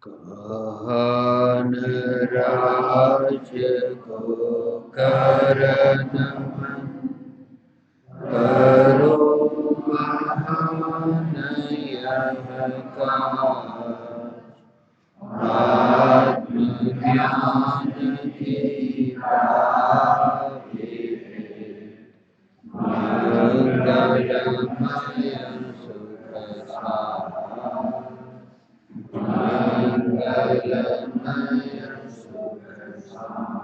कहन राज को करन करो महान यह काज। आत्मज्ञान की प्राप्ति मंगलमय सुख सार। मंगलमय सुख सार।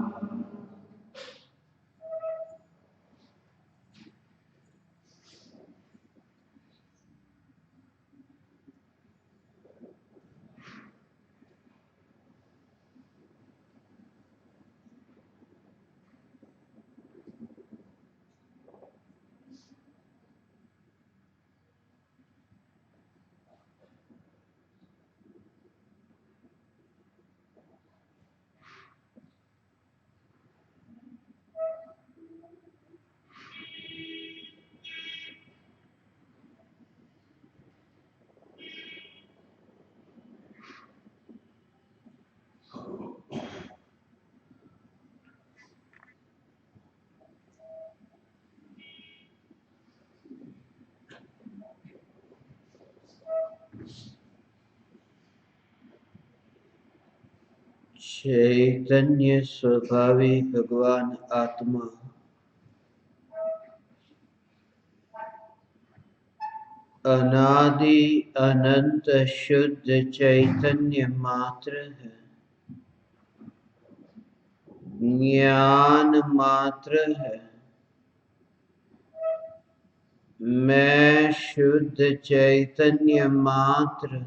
चैतन्य स्वभावी भगवान आत्मा अनादि अनंत शुद्ध चैतन्य मात्र है, ज्ञान मात्र है। मैं शुद्ध चैतन्य मात्र,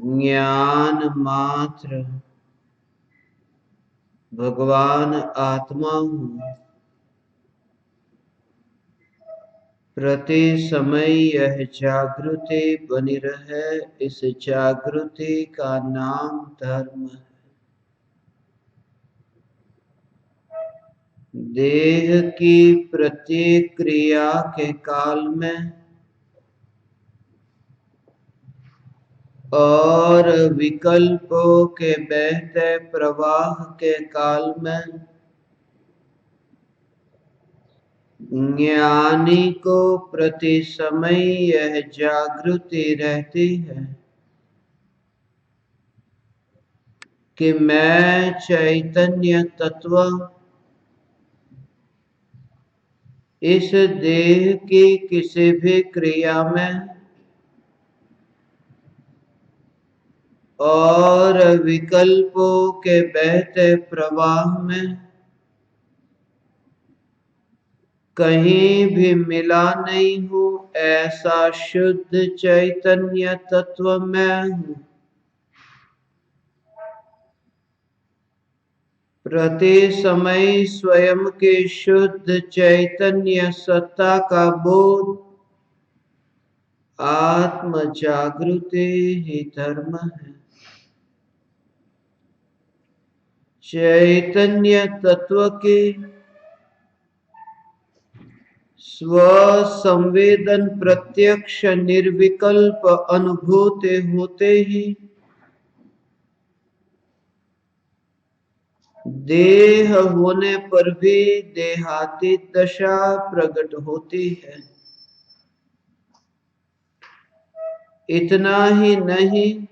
ज्ञान मात्र भगवान आत्मा हूँ। प्रति समय यह जागृति बनी रहे, इस जागृति का नाम धर्म है। देह की प्रत्येक क्रिया के काल में और विकल्पों के बहते प्रवाह के काल में ज्ञानी को प्रति समय यह जागृति रहती है कि मैं चैतन्य तत्व इस देह की किसी भी क्रिया में और विकल्पों के बहते प्रवाह में कहीं भी मिला नहीं हूँ। ऐसा शुद्ध चैतन्य तत्व मैं हूँ। प्रति समय स्वयं के शुद्ध चैतन्य सत्ता का बोध आत्म जागृति ही धर्म है। चैतन्य तत्व की स्व संवेदन प्रत्यक्ष निर्विकल्प अनुभूति होते ही देह होने पर भी देहातीत दशा प्रकट होती है। इतना ही नहीं,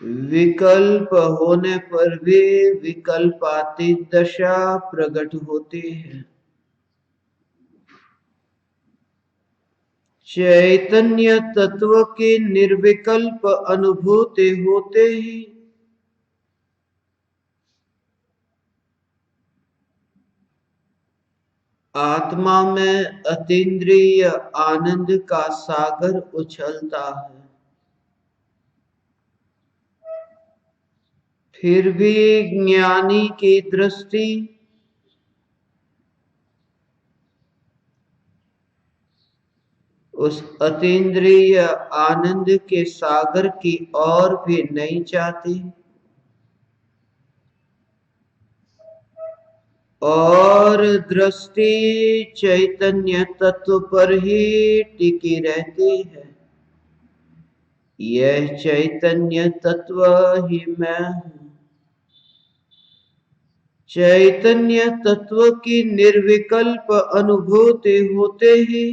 विकल्प होने पर भी विकल्पातीत दशा प्रकट होती है। चैतन्य तत्व की निर्विकल्प अनुभूति होते ही आत्मा में अतीन्द्रिय आनंद का सागर उछलता है। फिर भी ज्ञानी की दृष्टि उस अतीन्द्रिय आनंद के सागर की ओर भी नहीं जाती और और दृष्टि चैतन्य तत्व पर ही टिकी रहती है। यह चैतन्य तत्व ही मैं हूँ। चैतन्य तत्व की निर्विकल्प अनुभूति होते ही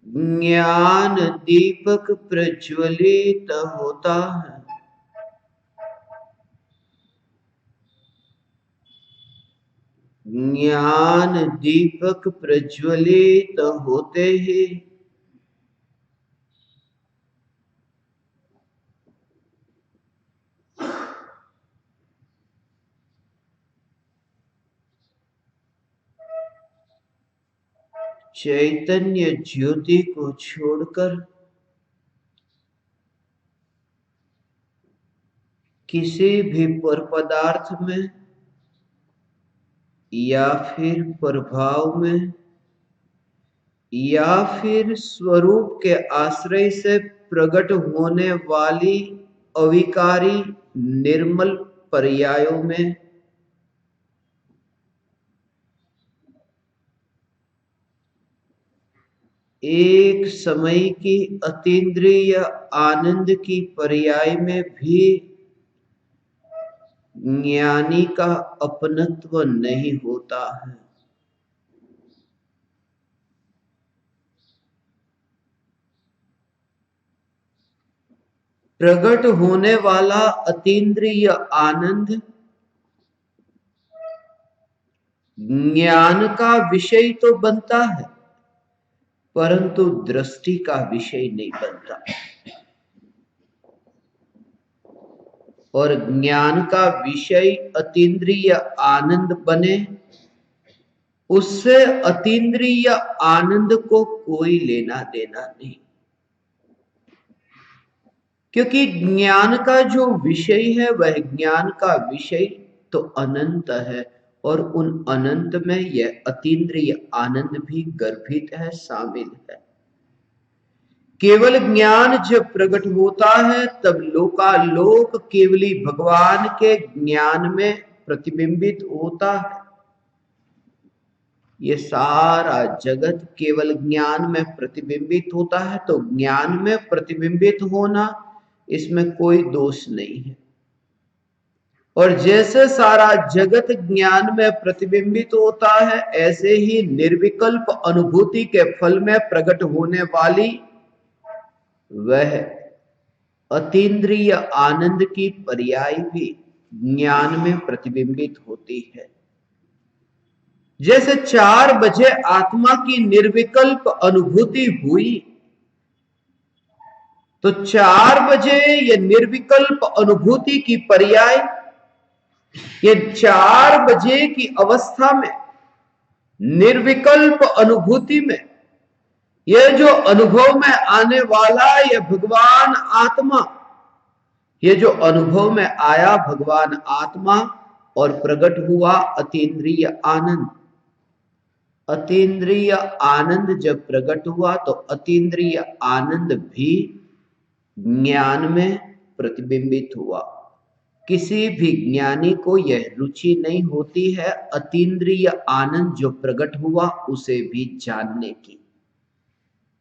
ज्ञान दीपक प्रज्वलित होता है। ज्ञान दीपक प्रज्वलित होते ही चैतन्य ज्योति को छोड़कर किसी भी पर पदार्थ में या फिर प्रभाव में या फिर स्वरूप के आश्रय से प्रकट होने वाली अविकारी निर्मल पर्यायों में एक समय की अतीन्द्रिय आनंद की पर्याय में भी ज्ञानी का अपनत्व नहीं होता है। प्रकट होने वाला अतीन्द्रिय आनंद ज्ञान का विषय तो बनता है, परंतु दृष्टि का विषय नहीं बनता। और ज्ञान का विषय अतीन्द्रिय आनंद बने, उससे अतीन्द्रिय आनंद को कोई लेना देना नहीं, क्योंकि ज्ञान का जो विषय है वह ज्ञान का विषय तो अनंत है, और उन अनंत में यह अतीन्द्रिय आनंद भी गर्भित है, शामिल है। केवल ज्ञान जब प्रकट होता है तब लोकालोक केवली भगवान के ज्ञान में प्रतिबिंबित होता है। ये सारा जगत केवल ज्ञान में प्रतिबिंबित होता है, तो ज्ञान में प्रतिबिंबित होना, इसमें कोई दोष नहीं है। और जैसे सारा जगत ज्ञान में प्रतिबिंबित होता है, ऐसे ही निर्विकल्प अनुभूति के फल में प्रकट होने वाली वह अतीन्द्रिय आनंद की पर्याय भी ज्ञान में प्रतिबिंबित होती है। जैसे 4 बजे आत्मा की निर्विकल्प अनुभूति हुई, तो 4 बजे ये निर्विकल्प अनुभूति की पर्याय, ये 4 बजे की अवस्था में निर्विकल्प अनुभूति में यह जो अनुभव में आने वाला यह भगवान आत्मा, ये जो अनुभव में आया भगवान आत्मा और प्रकट हुआ अतीन्द्रिय आनंद। अतीन्द्रिय आनंद जब प्रकट हुआ तो अतीन्द्रिय आनंद भी ज्ञान में प्रतिबिंबित हुआ। किसी भी ज्ञानी को यह रुचि नहीं होती है अतीन्द्रिय आनंद जो प्रकट हुआ उसे भी जानने की।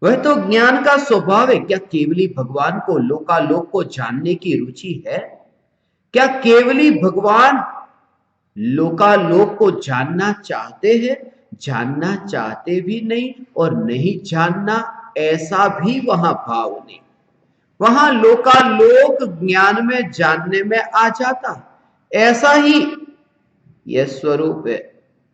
वह तो ज्ञान का स्वभाव है। क्या केवली भगवान को लोकालोक को जानने की रुचि है? क्या केवली भगवान लोकालोक को जानना चाहते हैं? जानना चाहते भी नहीं और नहीं जानना ऐसा भी वहां भाव नहीं। वहां लोकालोक ज्ञान में जानने में आ जाता। ऐसा ही यह स्वरूप है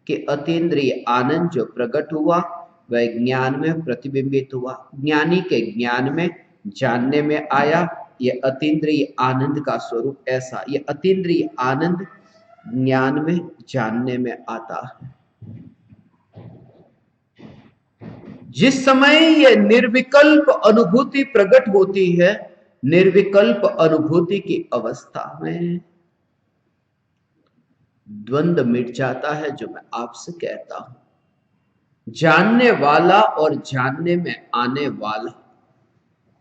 कि अतीन्द्रिय आनंद जो प्रकट हुआ वह ज्ञान में प्रतिबिंबित हुआ। ज्ञानी के ज्ञान में जानने में आया। यह अतीन्द्रिय आनंद का स्वरूप ऐसा, यह अतीन्द्रिय आनंद ज्ञान में जानने में आता है। जिस समय यह निर्विकल्प अनुभूति प्रकट होती है, निर्विकल्प अनुभूति की अवस्था में द्वंद्व मिट जाता है। जो मैं आपसे कहता हूं, जानने वाला और जानने में आने वाला,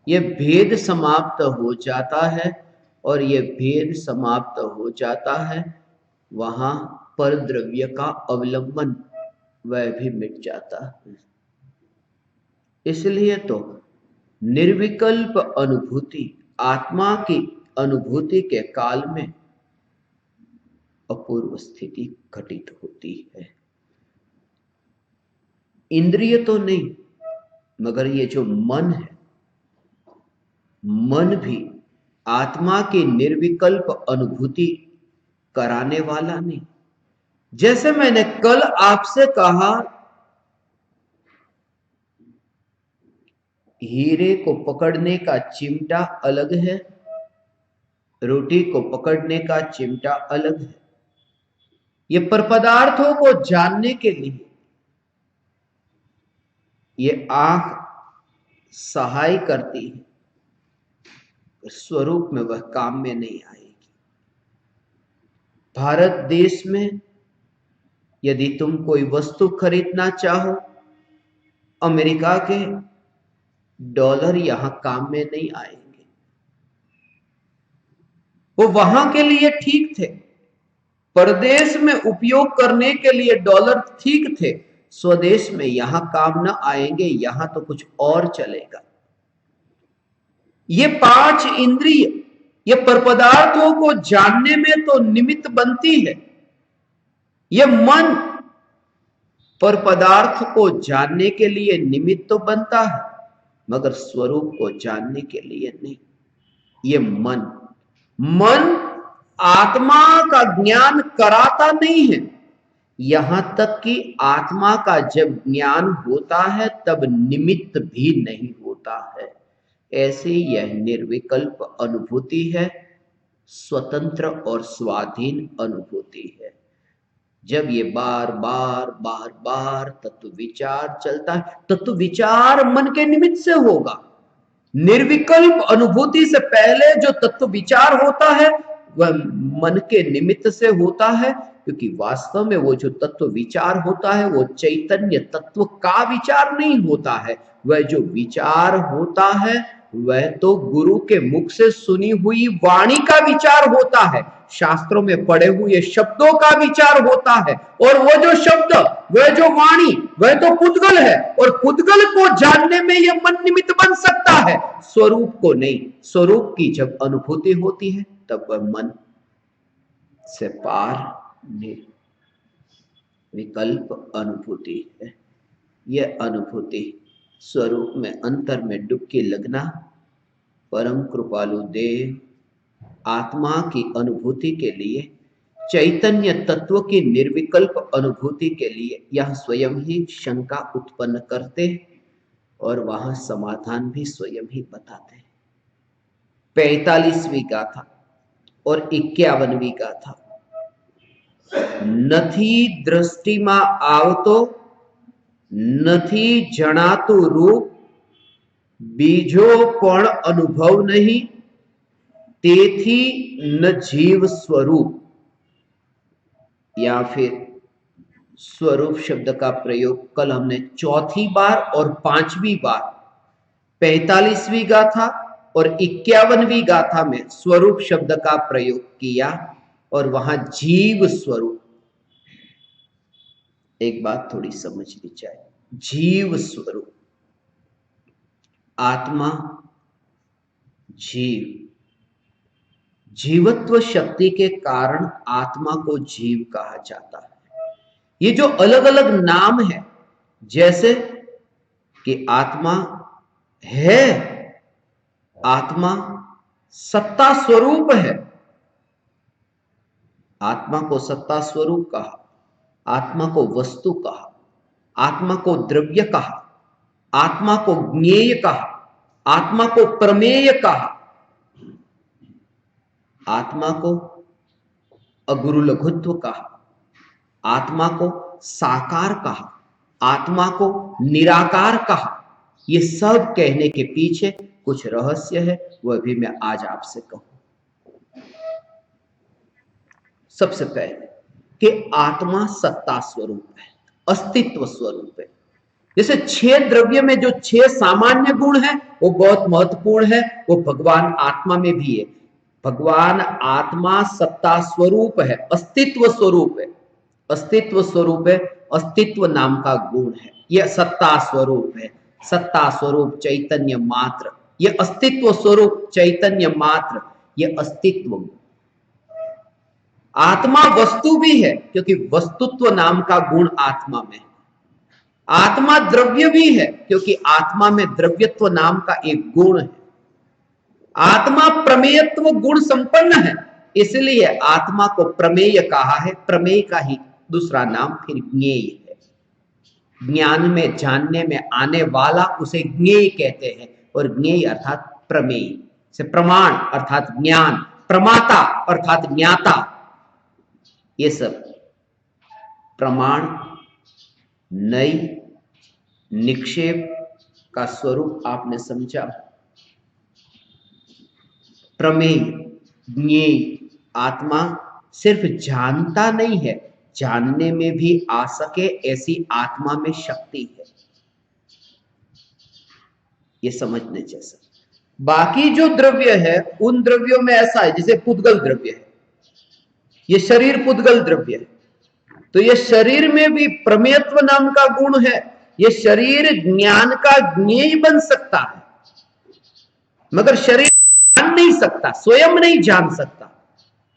यह भेद समाप्त हो जाता है। और यह भेद समाप्त हो जाता है वहां पर द्रव्य का अवलंबन वह भी मिट जाता है। इसलिए तो निर्विकल्प अनुभूति आत्मा की अनुभूति के काल में अपूर्व स्थिति घटित होती है। इंद्रिय तो नहीं, मगर ये जो मन है, मन भी आत्मा की निर्विकल्प अनुभूति कराने वाला नहीं। जैसे मैंने कल आपसे कहा, हीरे को पकड़ने का चिमटा अलग है, रोटी को पकड़ने का चिमटा अलग है। ये पर पदार्थों को जानने के लिए ये आंख सहाय करती है, स्वरूप में वह काम में नहीं आएगी। भारत देश में यदि तुम कोई वस्तु खरीदना चाहो, अमेरिका के डॉलर यहां काम में नहीं आएंगे। वो वहां के लिए ठीक थे, परदेश में उपयोग करने के लिए डॉलर ठीक थे, स्वदेश में यहां काम न आएंगे, यहां तो कुछ और चलेगा। ये पांच इंद्रिय ये पर पदार्थों को जानने में तो निमित्त बनती है। ये मन पर पदार्थ को जानने के लिए निमित्त तो बनता है, मगर स्वरूप को जानने के लिए नहीं। ये मन आत्मा का ज्ञान कराता नहीं है। यहां तक कि आत्मा का जब ज्ञान होता है तब निमित्त भी नहीं होता है। ऐसे यह निर्विकल्प अनुभूति है, स्वतंत्र और स्वाधीन अनुभूति है। जब ये बार बार तत्व विचार चलता है, तत्व विचार मन के निमित्त से होगा। निर्विकल्प अनुभूति से पहले जो तत्व विचार होता है वह मन के निमित्त से होता है, क्योंकि वास्तव में वो जो तत्व विचार होता है वो चैतन्य तत्व का विचार नहीं होता है। वह जो विचार होता है वह तो गुरु के मुख से सुनी हुई वाणी का विचार होता है, शास्त्रों में पढ़े हुए शब्दों का विचार होता है। और वो जो शब्द, वह जो वाणी, वह तो पुद्गल है, और पुद्गल को जानने में यह मन निमित्त बन सकता है, स्वरूप को नहीं। स्वरूप की जब अनुभूति होती है तब वह मन से पार विकल्प अनुभूति है। यह अनुभूति स्वरूप में अंतर में डुबकी लगना, परम कृपालु देव आत्मा की अनुभूति के लिए, चैतन्य तत्व की निर्विकल्प अनुभूति के लिए यह स्वयं ही शंका उत्पन्न करते और वहां समाधान भी स्वयं ही बताते। 45वीं गाथा और 51वीं गाथा। નથી દ્રષ્ટિમાં આવતો, નથી જણાતું રૂપ, બીજો પણ અનુભવ નહીં, તેથી न जीव स्वरूप। या फिर स्वरूप शब्द का प्रयोग कल हमने चौथी बार और 5वीं बार 45वीं गाथा और 51वीं गाथा में स्वरूप शब्द का प्रयोग किया, और वहां जीव स्वरूप। एक बात थोड़ी समझनी चाहिए, जीव स्वरूप, आत्मा जीव, जीवत्व शक्ति के कारण आत्मा को जीव कहा जाता है। ये जो अलग अलग नाम है, जैसे कि आत्मा है, आत्मा सत्ता स्वरूप है, आत्मा को सत्ता स्वरूप कहा, आत्मा को वस्तु कहा, आत्मा को द्रव्य कहा, आत्मा को ज्ञेय कहा, आत्मा को प्रमेय कहा, आत्मा को अगुरु लघुत्व कहा, आत्मा को साकार कहा, आत्मा को निराकार कहा। ये सब कहने के पीछे कुछ रहस्य है, वह भी मैं आज आपसे कहूं। सबसे पहले कि आत्मा सत्ता स्वरूप है, अस्तित्व स्वरूप है। जैसे 6 द्रव्य में जो 6 सामान्य गुण हैं वो बहुत महत्वपूर्ण है, वो भगवान आत्मा में भी है। भगवान आत्मा सत्ता स्वरूप है, अस्तित्व स्वरूप है। अस्तित्व स्वरूप है, अस्तित्व नाम का गुण है, यह सत्ता स्वरूप है, सत्ता स्वरूप चैतन्य मात्र, यह अस्तित्व स्वरूप चैतन्य मात्र, यह अस्तित्व। आत्मा वस्तु भी है क्योंकि वस्तुत्व नाम का गुण आत्मा में है। आत्मा द्रव्य भी है क्योंकि आत्मा में द्रव्यत्व नाम का एक गुण है। आत्मा प्रमेयत्व गुण संपन्न है, इसलिए आत्मा को प्रमेय कहा है। प्रमेय का ही दूसरा नाम फिर ज्ञेय है। ज्ञान में, जानने में आने वाला उसे ज्ञेय कहते हैं, और ज्ञेय अर्थात प्रमेय से प्रमाण अर्थात ज्ञान, प्रमाता अर्थात ज्ञाता, ये सब प्रमाण, नई, निक्षेप का स्वरूप आपने समझा। प्रमेय, ज्ञेय, आत्मा सिर्फ जानता नहीं है, जानने में भी आ सके ऐसी आत्मा में शक्ति है, ये समझने जैसा। बाकी जो द्रव्य है उन द्रव्यों में ऐसा है, जैसे पुद्गल द्रव्य है, ये शरीर पुद्गल द्रव्य है, तो ये शरीर में भी प्रमेयत्व नाम का गुण है। ये शरीर ज्ञान का ज्ञेय बन सकता है, मगर शरीर जान नहीं सकता, स्वयं नहीं जान सकता।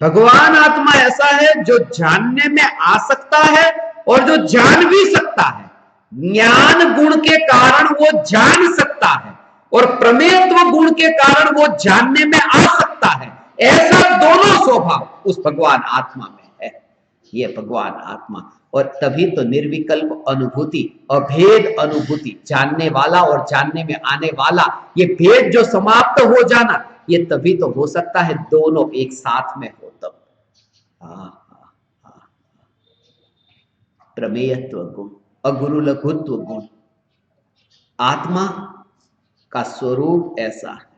भगवान आत्मा ऐसा है जो जानने में आ सकता है और जो जान भी सकता है। ज्ञान गुण के कारण वो जान सकता है और प्रमेयत्व गुण के कारण वो जानने में आ सकता है। ऐसा दोनों स्वभाव उस भगवान आत्मा में है, ये भगवान आत्मा। और तभी तो निर्विकल्प अनुभूति, अभेद अनुभूति, जानने वाला और जानने में आने वाला, ये भेद जो समाप्त हो जाना, ये तभी तो हो सकता है दोनों एक साथ में हो तब। प्रमेयत्व गुण, अगुरु लघुत्व गुण, आत्मा का स्वरूप ऐसा है।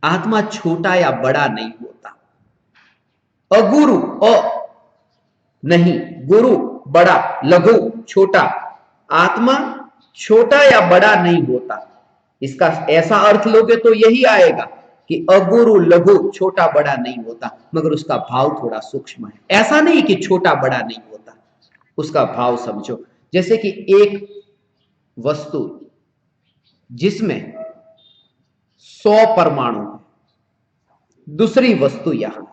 आत्मा छोटा या बड़ा नहीं होता। अगुरु, नहीं, गुरु बड़ा, लघु छोटा। आत्मा छोटा या बड़ा नहीं होता। इसका ऐसा अर्थ लोगे तो यही आएगा कि अगुरु लघु, छोटा बड़ा नहीं होता, मगर उसका भाव थोड़ा सूक्ष्म है। ऐसा नहीं कि छोटा बड़ा नहीं होता, उसका भाव समझो। जैसे कि एक वस्तु जिसमें 100 परमाणु है, दूसरी वस्तु यहां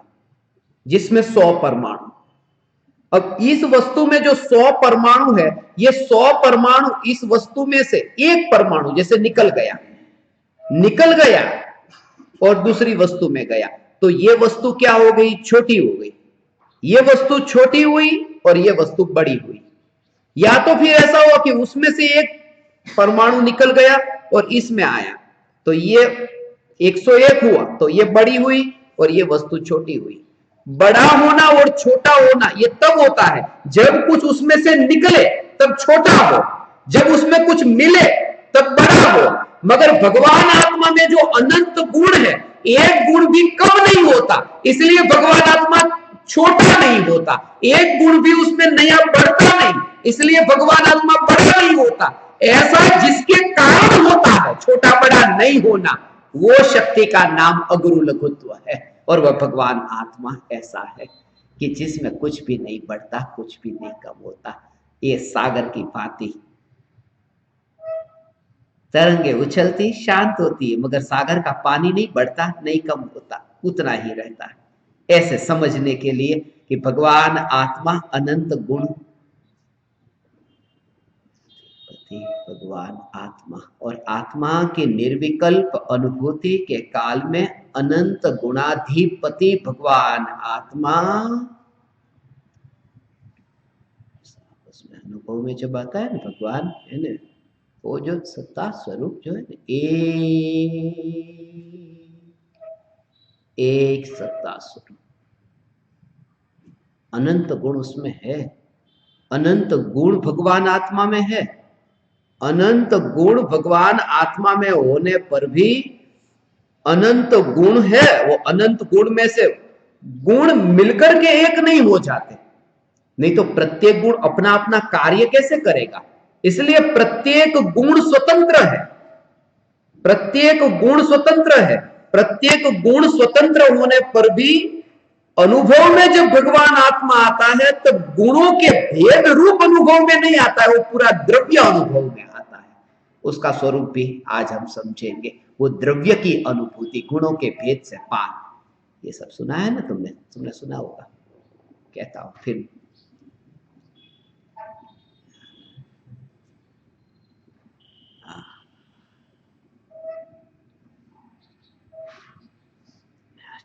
जिसमें 100 परमाणु। अब इस वस्तु में जो 100 परमाणु है, ये 100 परमाणु इस वस्तु में से एक परमाणु जैसे निकल गया और दूसरी वस्तु में गया, तो ये वस्तु क्या हो गई? छोटी हो गई। ये वस्तु छोटी हुई और ये वस्तु बड़ी हुई। या तो फिर ऐसा हुआ कि उसमें से एक परमाणु निकल गया और इसमें आया, तो ये 101 हुआ, तो ये बड़ी हुई और ये वस्तु छोटी हुई। बड़ा होना और छोटा होना ये तब होता है जब कुछ उसमें से निकले तब छोटा हो, जब उसमें कुछ मिले तब बड़ा हो। मगर भगवान आत्मा में जो अनंत गुण है, एक गुण भी कम नहीं होता, इसलिए भगवान आत्मा छोटा नहीं होता। एक गुण भी उसमें नया बढ़ता नहीं, इसलिए भगवान आत्मा बड़ा नहीं होता। ऐसा जिसके कारण होता है छोटा बड़ा नहीं होना, वो शक्ति का नाम अगुरु लघुत्व है। और वह भगवान आत्मा ऐसा है कि जिसमें कुछ भी नहीं बढ़ता, कुछ भी नहीं कम होता। ये सागर की भांति तरंगे उछलती शांत होती है, मगर सागर का पानी नहीं बढ़ता, नहीं कम होता, उतना ही रहता है। ऐसे समझने के लिए कि भगवान आत्मा अनंत गुण, भगवान आत्मा और आत्मा के निर्विकल्प अनुभूति के काल में अनंत गुणाधिपति भगवान आत्मा, उसमें अनुभव में जब आता है ना भगवान, है ना, वो जो सत्ता स्वरूप जो है ना, एक सत्ता स्वरूप, अनंत गुण उसमें है। अनंत गुण भगवान आत्मा में है। अनंत गुण भगवान आत्मा में होने पर भी अनंत गुण है। वो अनंत गुण में से गुण मिलकर के एक नहीं हो जाते, नहीं तो प्रत्येक गुण अपना अपना कार्य कैसे करेगा? इसलिए प्रत्येक गुण स्वतंत्र है। प्रत्येक गुण स्वतंत्र है। प्रत्येक गुण स्वतंत्र होने पर भी अनुभव में जब भगवान आत्मा आता है तब गुणों के भेद रूप अनुभव में नहीं आता है, वो पूरा द्रव्य अनुभव में आता है। उसका स्वरूप भी आज हम समझेंगे, वो द्रव्य की अनुभूति, गुणों के भेद से पार। ये सब सुना है ना तुमने? तुमने सुना होगा, कहता हूं फिर।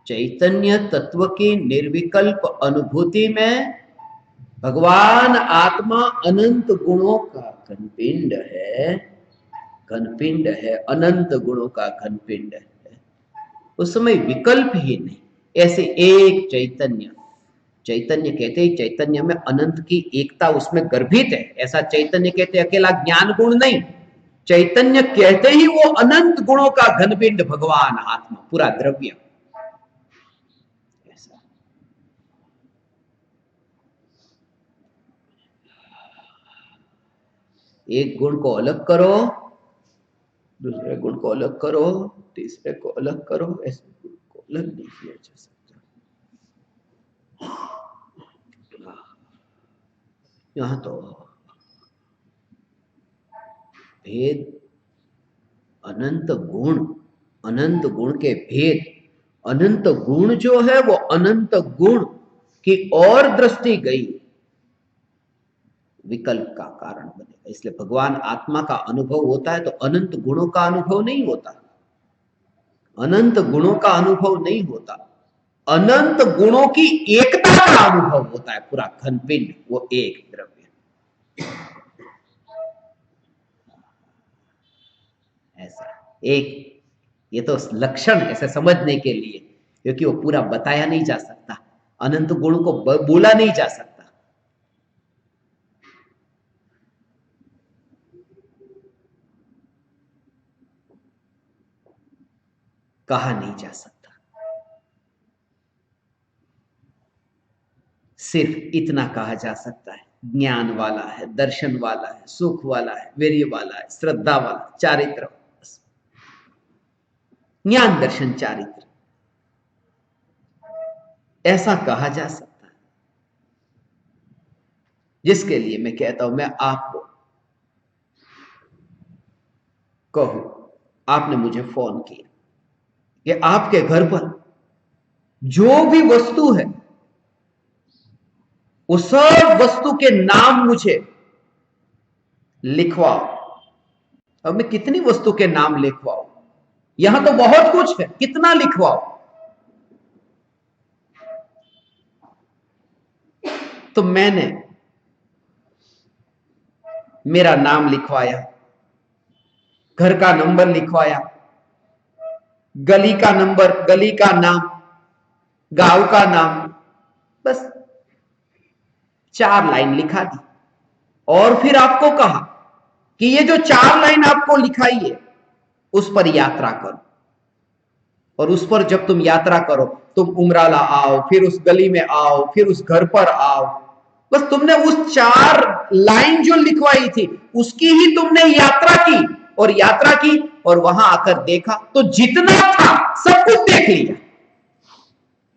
चैतन्य तत्व की निर्विकल्प अनुभूति में भगवान आत्मा अनंत गुणों का घनपिंड है, घनपिंड है, अनंत गुणों का घनपिंड है। उस समय विकल्प ही नहीं, ऐसे एक चैतन्य, चैतन्य कहते ही चैतन्य में अनंत की एकता उसमें गर्भित है। ऐसा चैतन्य कहते अकेला ज्ञान गुण नहीं, चैतन्य कहते ही वो अनंत गुणों का घनपिंड भगवान आत्मा, पूरा द्रव्य। ऐसा एक गुण को अलग करो, दूसरे गुण को अलग करो, तीसरे को अलग करो, ऐसे गुण को अलग नहीं किया जा सकता। यहां तो भेद, अनंत गुण, अनंत गुण के भेद, अनंत गुण जो है वो अनंत गुण की और दृष्टि गई, विकल्प का कारण बनेगा। इसलिए भगवान आत्मा का अनुभव होता है तो अनंत गुणों का अनुभव नहीं होता, अनंत गुणों का अनुभव नहीं होता, अनंत गुणों की एकता का अनुभव होता है, पूरा घनपिंड वो एक द्रव्य। ऐसा एक, ये तो लक्षण ऐसे समझने के लिए, क्योंकि वो पूरा बताया नहीं जा सकता, अनंत गुण को बोला नहीं जा सकता, कहा नहीं जा सकता। सिर्फ इतना कहा जा सकता है, ज्ञान वाला है, दर्शन वाला है, सुख वाला है, वीर्य वाला है, श्रद्धा वाला, चारित्र, ज्ञान दर्शन चारित्र, ऐसा कहा जा सकता है। जिसके लिए मैं कहता हूं, मैं आपको कहूं, आपने मुझे फोन किया कि आपके घर पर जो भी वस्तु है वो सब वस्तु के नाम मुझे लिखवाओ। अब मैं कितनी वस्तु के नाम लिखवाओ? यहां तो बहुत कुछ है, कितना लिखवाओ? तो मैंने मेरा नाम लिखवाया, घर का नंबर लिखवाया, गली का नंबर, गली का नाम, गांव का नाम, बस 4 लाइन लिखा दी। और फिर आपको कहा कि ये जो 4 लाइन आपको लिखाई है उस पर यात्रा करो, और उस पर जब तुम यात्रा करो, तुम उमराला आओ, फिर उस गली में आओ, फिर उस घर पर आओ। बस तुमने उस 4 लाइन जो लिखवाई थी उसकी ही तुमने यात्रा की, और यात्रा की और वहां आकर देखा तो जितना था सब कुछ देख लिया।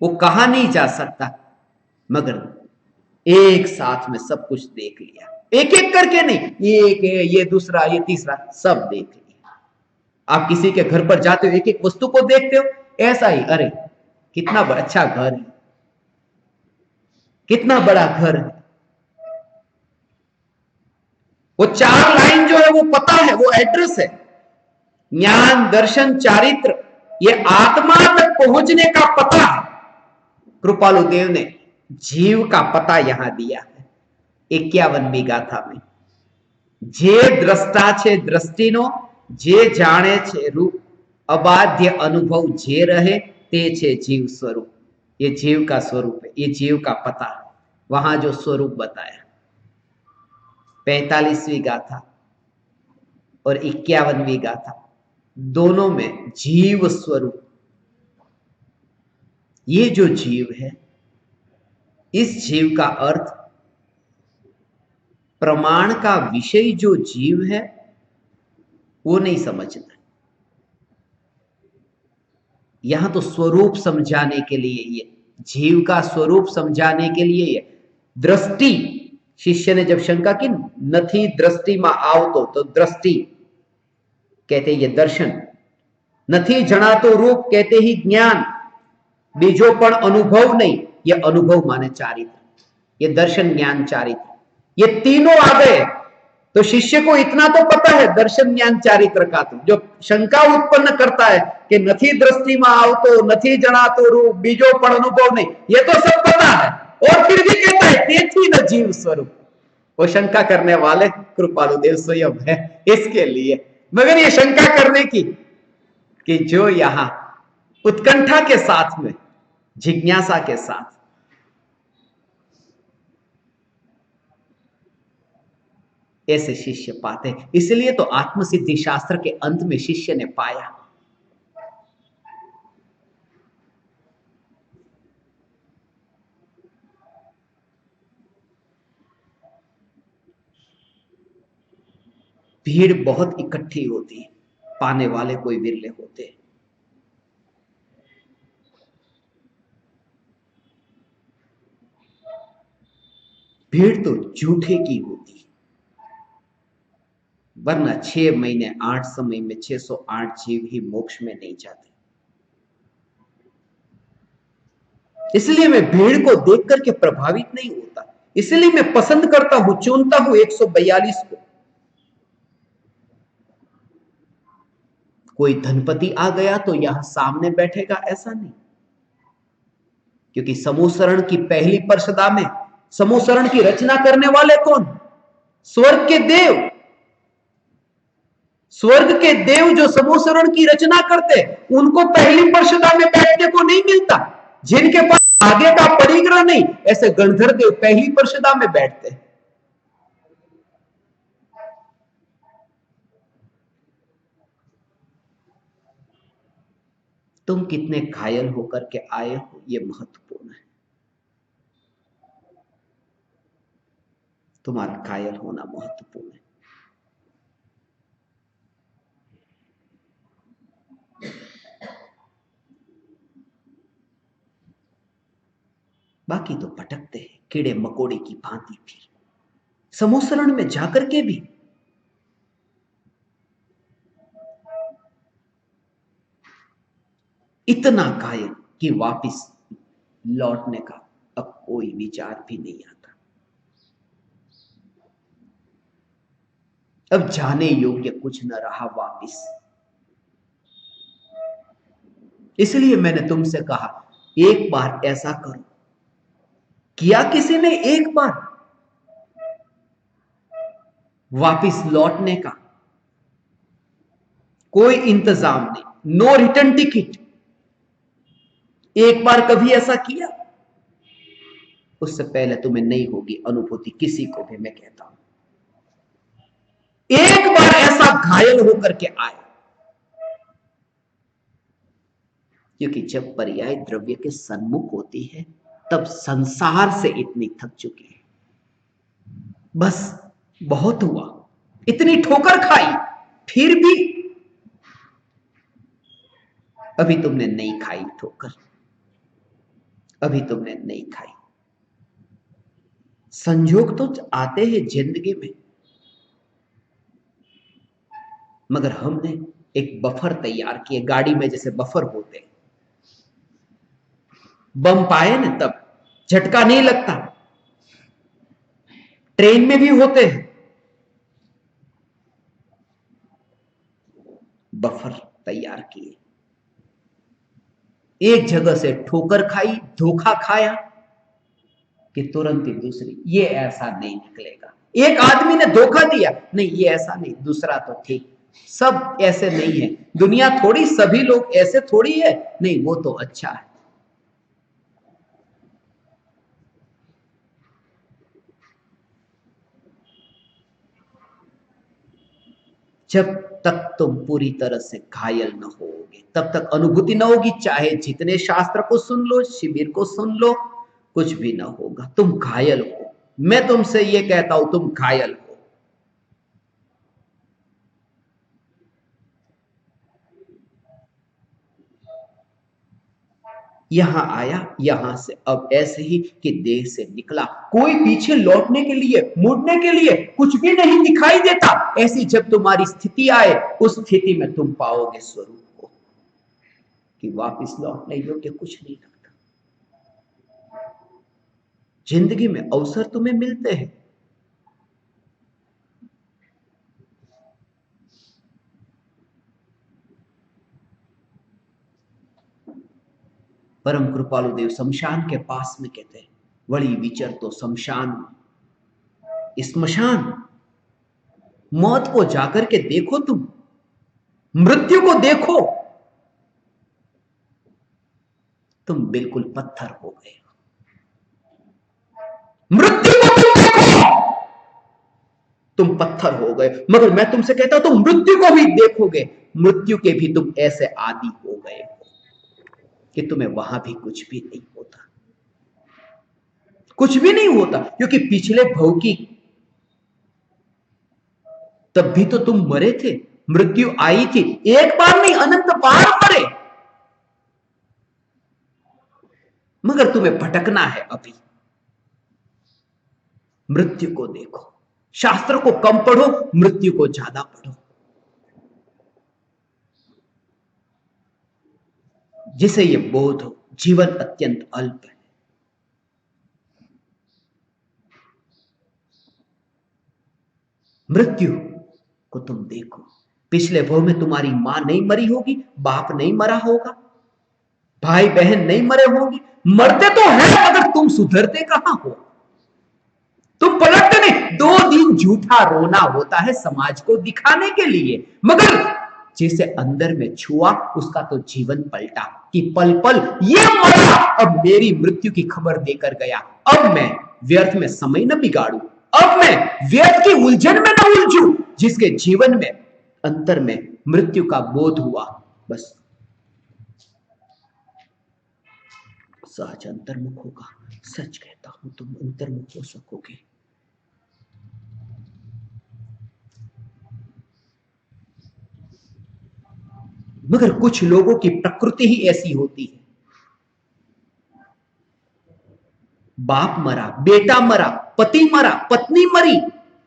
वो कहा नहीं जा सकता, मगर एक साथ में सब कुछ देख लिया, एक एक करके नहीं, ये एक है, ये दूसरा, ये तीसरा, सब देख लिया। आप किसी के घर पर जाते हो, एक एक वस्तु को देखते हो, ऐसा ही, अरे कितना अच्छा घर है, कितना बड़ा घर है। वो 4 लाइन जो है वो पता है, वो एड्रेस है। ज्ञान दर्शन चारित्र, ये आत्मा तक पहुंचने का पता है। कृपालु देव ने जीव का पता यहां दिया है 51वीं गाथा में। जे દ્રષ્ટા છે દ્રષ્ટિનો, જે જાણે છે રૂપ, અબાध्य अनुभव जे रहे ते छे जीव स्वरूप। ये जीव का स्वरूप है, ये जीव का पता है, वहां जो स्वरूप बताया। 45वीं गाथा और 51वीं गाथा, दोनों में जीव स्वरूप। ये जो जीव है, इस जीव का अर्थ, प्रमाण का विषय जो जीव है वो नहीं समझना। यहां तो स्वरूप समझाने के लिए ये जीव का स्वरूप समझाने के लिए ये दृष्टि, शिष्य ने जब शंका की, नथी दृष्टि में आवतो, तो दृष्टि कहते ये दर्शन, नथी जनातो रूप कहते ही ज्ञान, बीजो पण अनुभव नहीं, ये अनुभव माने चारित्र, ये दर्शन ज्ञान चारित्र, ये तीनों आ गए तो शिष्य को इतना तो पता है दर्शन ज्ञान चारित्र का। तो जो शंका उत्पन्न करता है कि नथी दृष्टि में आवतो, नथी जनातो रूप, बीजो पण अनुभव नहीं, ये तो सब पता है, और फिर भी कहता है तेथी न जीव स्वरूप। वो शंका करने वाले कृपालुदेव स्वयं है इसके लिए। मगर ये शंका करने की कि जो यहां उत्कंठा के साथ में, जिज्ञासा के साथ ऐसे शिष्य पाते, इसलिए तो आत्मसिद्धि शास्त्र के अंत में शिष्य ने पाया। भीड़ बहुत इकट्ठी होती है, पाने वाले कोई विरले होते हैं। भीड़ तो झूठे की होती है, वरना 6 महीने 8 समय में 608 जीव ही मोक्ष में नहीं जाते। इसलिए मैं भीड़ को देख करके प्रभावित नहीं होता, इसलिए मैं पसंद करता हूं, चुनता हूं 142 को। कोई धनपति आ गया तो यहां सामने बैठेगा ऐसा नहीं, क्योंकि समूसरण की पहली पर्षदा में समूसरण की रचना करने वाले कौन? स्वर्ग के देव। स्वर्ग के देव जो समूसरण की रचना करते, उनको पहली पर्षदा में बैठने को नहीं मिलता। जिनके पास आगे का परिग्रह नहीं, ऐसे गणधर देव पहली पर्षदा में बैठते। तुम कितने घायल होकर के आए हो, यह महत्वपूर्ण है। तुम्हारा घायल होना महत्वपूर्ण है। बाकी तो भटकते हैं कीड़े मकोड़े की भांति, फिर समूसरण में जाकर के भी इतना घायल कि वापिस लौटने का अब कोई विचार भी नहीं आता। अब जाने योग्य कुछ न रहा वापिस। इसलिए मैंने तुमसे कहा एक बार ऐसा करो। किया किसी ने एक बार वापिस लौटने का कोई इंतजाम नहीं, नो रिटर्न टिकट। एक बार कभी ऐसा किया? उससे पहले तुम्हें नहीं होगी अनुभूति, किसी को भी मैं कहता हूं। एक बार ऐसा घायल होकर के आए, क्योंकि जब पर्याय द्रव्य के सन्मुख होती है तब संसार से इतनी थक चुकी है, बस बहुत हुआ, इतनी ठोकर खाई, फिर भी अभी तुमने नहीं खाई ठोकर, अभी तुमने नहीं खाई। संयोग तो आते हैं जिंदगी में, मगर हमने एक बफर तैयार किए, गाड़ी में जैसे बफर होते हैं, बम पाए ना तब झटका नहीं लगता। ट्रेन में भी होते हैं बफर तैयार किए, एक जगह से ठोकर खाई, धोखा खाया कि तुरंत ही दूसरी, ये ऐसा नहीं निकलेगा। एक आदमी ने धोखा दिया, नहीं ये ऐसा नहीं, दूसरा तो ठीक। सब ऐसे नहीं है, दुनिया थोड़ी सभी लोग ऐसे थोड़ी है, नहीं वो तो अच्छा है। जब तक तुम पूरी तरह से घायल न होगे तब तक अनुभूति न होगी, चाहे जितने शास्त्र को सुन लो, शिविर को सुन लो, कुछ भी ना होगा। तुम घायल हो, मैं तुमसे ये कहता हूं तुम घायल हो। यहां आया, यहां से अब ऐसे ही कि देह से निकला, कोई पीछे लौटने के लिए, मुड़ने के लिए कुछ भी नहीं दिखाई देता। ऐसी जब तुम्हारी स्थिति आए, उस स्थिति में तुम पाओगे स्वरूप को, कि वापस लौटने योग्य कुछ नहीं लगता। जिंदगी में अवसर तुम्हें मिलते हैं, परम कृपालु देव शमशान के पास में कहते हैं, वड़ी विचर तो शमशान, स्मशान। मौत को जाकर के देखो, तुम मृत्यु को देखो, तुम बिल्कुल पत्थर हो गए। मृत्यु को तुम देखो, तुम पत्थर हो गए। मगर मैं तुमसे कहता हूं, तुम मृत्यु को भी देखोगे, मृत्यु के भी तुम ऐसे आदि हो गए हो कि तुम्हें वहां भी कुछ भी नहीं होता, कुछ भी नहीं होता। क्योंकि पिछले भव की, तब भी तो तुम मरे थे, मृत्यु आई थी, एक बार नहीं अनंत बार मरे, मगर तुम्हें भटकना है अभी। मृत्यु को देखो, शास्त्र को कम पढ़ो, मृत्यु को ज्यादा पढ़ो, जिसे ये बोध हो जीवन अत्यंत अल्प है। मृत्यु को तुम देखो, पिछले भव में तुम्हारी मां नहीं मरी होगी, बाप नहीं मरा होगा, भाई बहन नहीं मरे होंगे, मरते तो हैं, मगर तुम सुधरते कहां हो, तुम पलटते नहीं। 2 दिन झूठा रोना होता है समाज को दिखाने के लिए, मगर जिसे अंदर में छुआ उसका तो जीवन पलटा, कि पल पल ये मरा, अब मेरी मृत्यु की खबर देकर गया, अब मैं व्यर्थ में समय न बिगाड़ू, अब मैं व्यर्थ की उलझन में न उलझू। जिसके जीवन में अंतर में मृत्यु का बोध हुआ, बस सहज अंतर्मुख होगा। सच कहता हूं, तुम अंतर्मुख हो सकोगे। मगर कुछ लोगों की प्रकृति ही ऐसी होती है, बाप मरा, बेटा मरा, पति मरा, पत्नी मरी,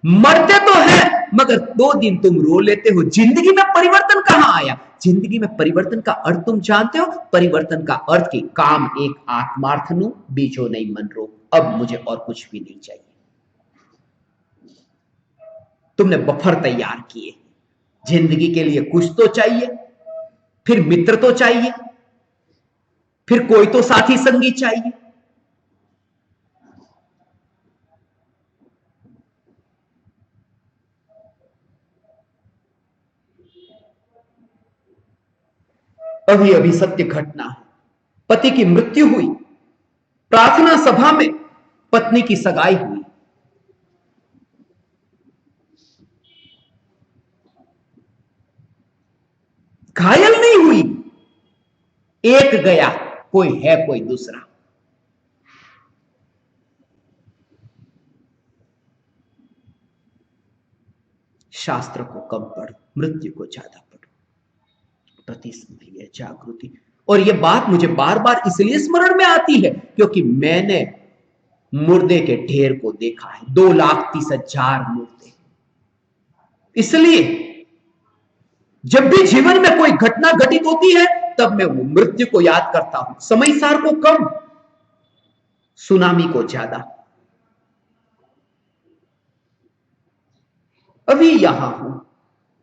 मरते तो हैं, मगर 2 दिन तुम रो लेते हो। जिंदगी में परिवर्तन कहां आया? जिंदगी में परिवर्तन का अर्थ तुम जानते हो? परिवर्तन का अर्थ कि काम एक आत्मार्थ नो, बीजो नहीं मन रो, अब मुझे और कुछ भी नहीं चाहिए। तुमने बफर तैयार किए, जिंदगी के लिए कुछ तो चाहिए, फिर मित्र तो चाहिए, फिर कोई तो साथी संगी चाहिए। अभी अभी सत्य घटना है, पति की मृत्यु हुई, प्रार्थना सभा में पत्नी की सगाई हुई, घायल नहीं हुई, एक गया, कोई है कोई दूसरा। शास्त्र को कम पढ़ो, मृत्यु को ज्यादा पढ़ो, प्रतिस्मरणीय जागृति। और यह बात मुझे बार बार इसलिए स्मरण में आती है क्योंकि मैंने मुर्दे के ढेर को देखा है, 2,30,000 मुर्दे। इसलिए जब भी जीवन में कोई घटना घटित होती है, तब मैं वो मृत्यु को याद करता हूं। समय सार को कम, सुनामी को ज्यादा। अभी यहां हूं,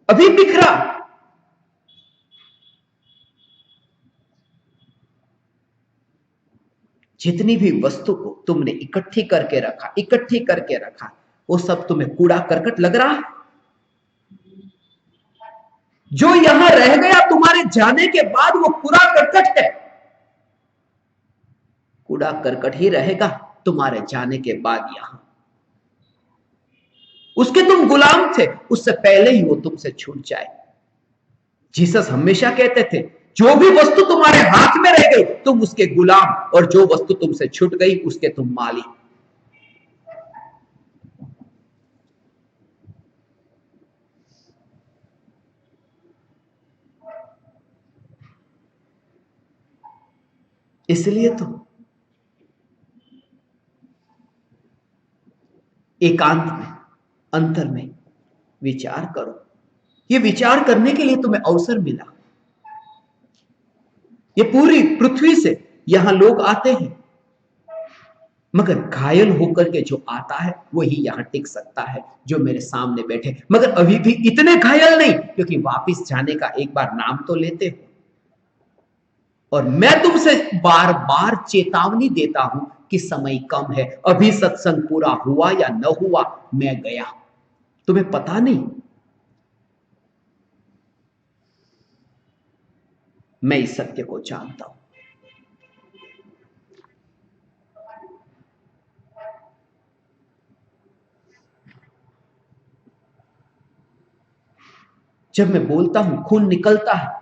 अभी बिखरा। जितनी भी वस्तु को तुमने इकट्ठी करके रखा, इकट्ठी करके रखा, वो सब तुम्हें कूड़ा करकट लग रहा है। जो यहां रह गया तुम्हारे जाने के बाद, वो कूड़ा करकट है। कूड़ा करकट ही रहेगा तुम्हारे जाने के बाद यहां। उसके तुम गुलाम थे, उससे पहले ही वो तुमसे छूट जाए। जीसस हमेशा कहते थे, जो भी वस्तु तुम्हारे हाथ में रह गई तुम उसके गुलाम, और जो वस्तु तुमसे छूट गई उसके तुम मालिक। इसलिए तो एकांत में, अंतर में विचार करो। ये विचार करने के लिए तुम्हें अवसर मिला। ये पूरी पृथ्वी से यहां लोग आते हैं, मगर घायल होकर के जो आता है वही यहां टिक सकता है, जो मेरे सामने बैठे। मगर अभी भी इतने घायल नहीं, क्योंकि वापस जाने का एक बार नाम तो लेते हो। और मैं तुमसे बार बार चेतावनी देता हूं कि समय कम है, अभी सत्संग पूरा हुआ या न हुआ मैं गया, तुम्हें पता नहीं। मैं इस सत्य को जानता हूं। जब मैं बोलता हूं खून निकलता है,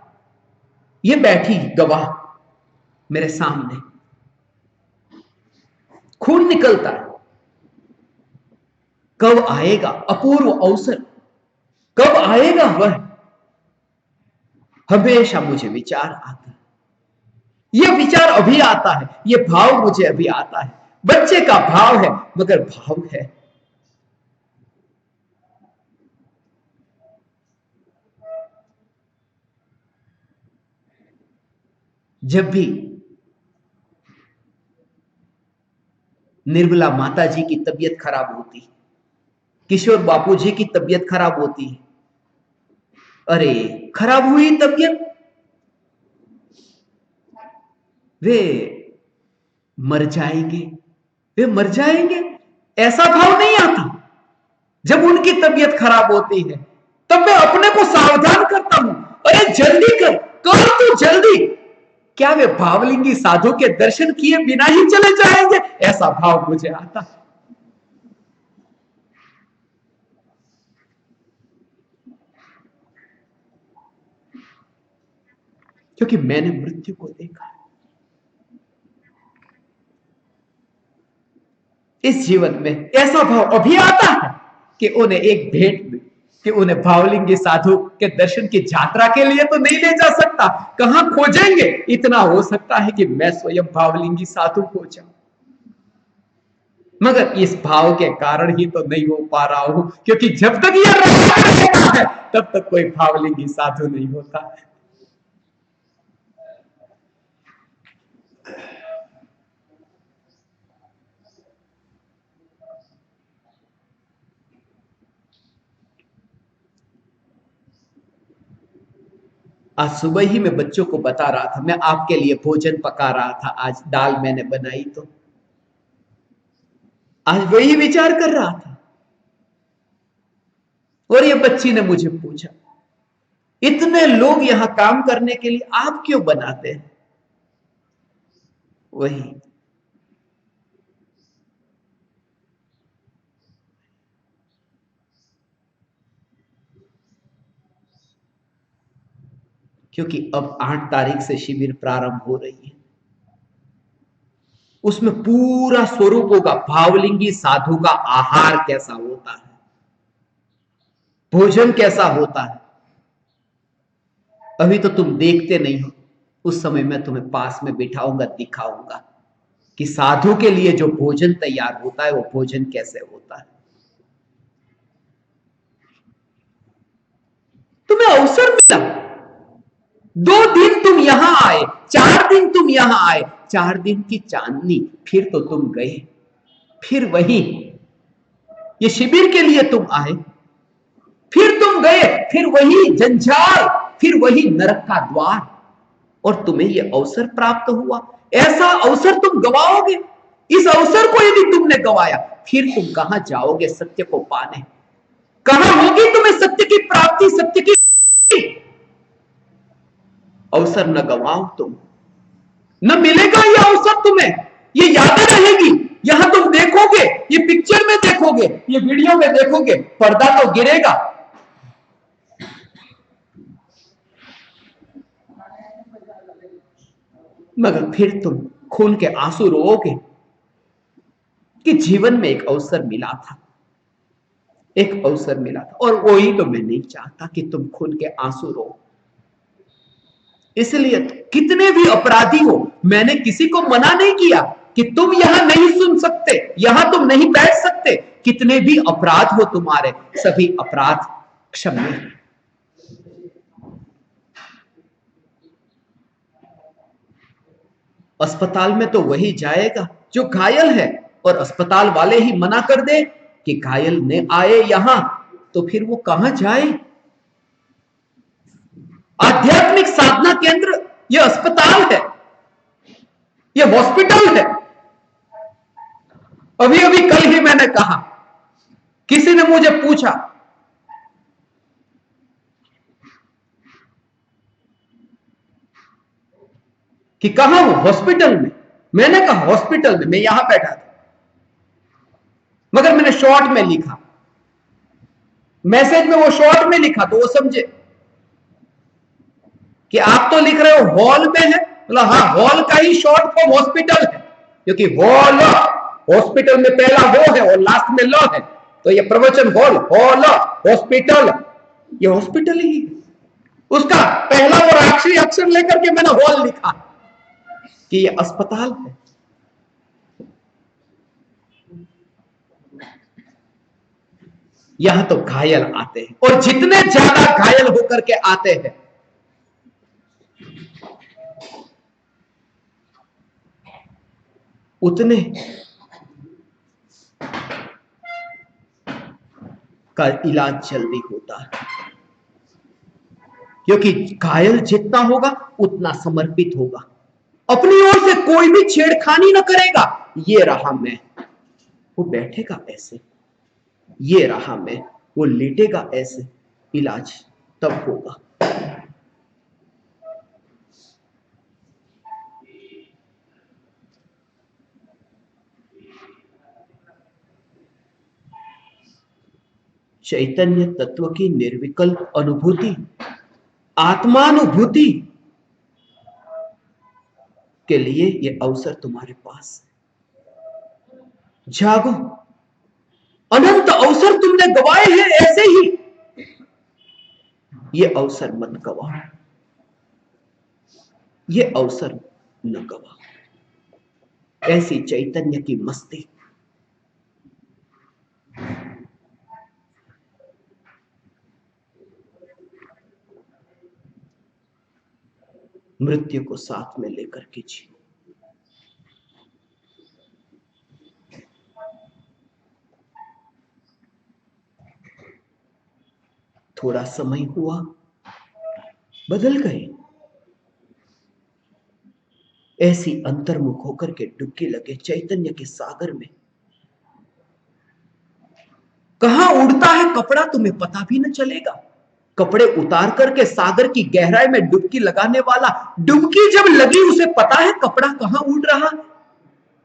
ये बैठी गवाह मेरे सामने, खून निकलता है। कब आएगा अपूर्व अवसर, कब आएगा वह, हमेशा मुझे विचार आता है। यह विचार अभी आता है, यह भाव मुझे अभी आता है। बच्चे का भाव है, मगर भाव है। जब भी निर्मला माता जी की तबीयत खराब होती है, किशोर बापू जी की तबीयत खराब होती है, अरे खराब हुई तबीयत, वे मर जाएंगे, वे मर जाएंगे, ऐसा भाव नहीं आता। जब उनकी तबीयत खराब होती है तब मैं अपने को सावधान करता हूं, अरे जल्दी कर तू जल्दी। क्या वे भावलिंगी साधु के दर्शन किए बिना ही चले जाएंगे, ऐसा भाव मुझे आता है। क्योंकि मैंने मृत्यु को देखा है। इस जीवन में ऐसा भाव अभी आता है कि उन्हें एक भेंट में, कि उन्हें भावलिंगी साधु के दर्शन की यात्रा के लिए तो नहीं ले जा सकता, कहां खोजेंगे। इतना हो सकता है कि मैं स्वयं भावलिंगी साधु हो जाऊं, मगर इस भाव के कारण ही तो नहीं हो पा रहा हूं, क्योंकि जब तक यह रहता है तब तक कोई भावलिंगी साधु नहीं होता। आज सुबह ही मैं बच्चों को बता रहा था, मैं आपके लिए भोजन पका रहा था, आज दाल मैंने बनाई, तो आज वही विचार कर रहा था। और ये बच्ची ने मुझे पूछा, इतने लोग यहां काम करने के लिए आप क्यों बनाते हैं? वही, क्योंकि अब 8 तारीख से शिविर प्रारंभ हो रही है। उसमें पूरा स्वरूप होगा, भावलिंगी साधु का आहार कैसा होता है, भोजन कैसा होता है। अभी तो तुम देखते नहीं हो, उस समय मैं तुम्हें पास में बिठाऊंगा, दिखाऊंगा कि साधु के लिए जो भोजन तैयार होता है वो भोजन कैसे होता है। तुम्हें अवसर मिला, 2 दिन तुम यहां आए, 4 दिन तुम यहां आए, 4 दिन की चांदनी, फिर तो तुम गए, फिर वही, ये शिविर के लिए तुम आए, फिर तुम गए, फिर वही जंजाल, फिर वही नरक का द्वार, और तुम्हें यह अवसर प्राप्त हुआ। ऐसा अवसर तुम गवाओगे? इस अवसर को यदि तुमने गवाया, फिर तुम कहां जाओगे सत्य को पाने? कहां होगी तुम्हें सत्य की प्राप्ति, सत्य की? अवसर न गवाओ तुम, न मिलेगा यह अवसर तुम्हें, ये यादें रहेगी। यहां तुम देखोगे, ये पिक्चर में देखोगे, ये वीडियो में देखोगे, पर्दा तो गिरेगा, मगर फिर तुम खून के आंसू रोओगे कि जीवन में एक अवसर मिला था, एक अवसर मिला था। और वही तो मैं नहीं चाहता कि तुम खून के आंसू रो। इसलिए कितने भी अपराधी हो, मैंने किसी को मना नहीं किया कि तुम यहां नहीं सुन सकते, यहां तुम नहीं बैठ सकते। कितने भी अपराध हो तुम्हारे, सभी अपराध क्षम्य हैं। अस्पताल में तो वही जाएगा जो घायल है, और अस्पताल वाले ही मना कर दे कि घायल ने आए यहां, तो फिर वो कहां जाए? आध्यात्मिक साधना केंद्र यह अस्पताल है, यह हॉस्पिटल है। अभी अभी कल ही मैंने कहा, किसी ने मुझे पूछा कि कहां हूं? हॉस्पिटल में। मैंने कहा हॉस्पिटल में, मैं यहां बैठा था, मगर मैंने शॉर्ट में लिखा, मैसेज में वो शॉर्ट में लिखा तो वो समझे कि आप तो लिख रहे हो हॉल में है। बोला हाँ, हॉल का ही शॉर्ट फॉर्म हॉस्पिटल है, क्योंकि हॉल, हॉस्पिटल में पहला हो है और लास्ट में ल है, तो ये प्रवचन हॉल, हॉल, हॉस्पिटल, ये हॉस्पिटल ही है। उसका पहला और आखिरी अक्षर लेकर के मैंने हॉल लिखा कि ये अस्पताल है। यहां तो घायल आते हैं, और जितने ज्यादा घायल होकर के आते हैं, उतने का इलाज जल्दी होता है, क्योंकि घायल जितना होगा उतना समर्पित होगा, अपनी ओर से कोई भी छेड़खानी न करेगा। ये रहा मैं, वो बैठेगा ऐसे, ये रहा मैं, वो लेटेगा ऐसे, इलाज तब होगा। चैतन्य तत्व की निर्विकल्प अनुभूति, आत्मानुभूति के लिए यह अवसर तुम्हारे पास है। जागो, अनंत अवसर तुमने गवाए हैं ऐसे ही, ये अवसर मत गवाओ, ये अवसर न गवाओ। ऐसी चैतन्य की मस्ती, मृत्यु को साथ में लेकर के जियो। थोड़ा समय हुआ, बदल गए। ऐसी अंतर्मुख होकर के डुबकी लगे चैतन्य के सागर में। कहां उड़ता है कपड़ा तुम्हें पता भी न चलेगा। कपड़े उतार करके सागर की गहराई में डुबकी लगाने वाला, डुबकी जब लगी उसे पता है कपड़ा कहां उड़ रहा है।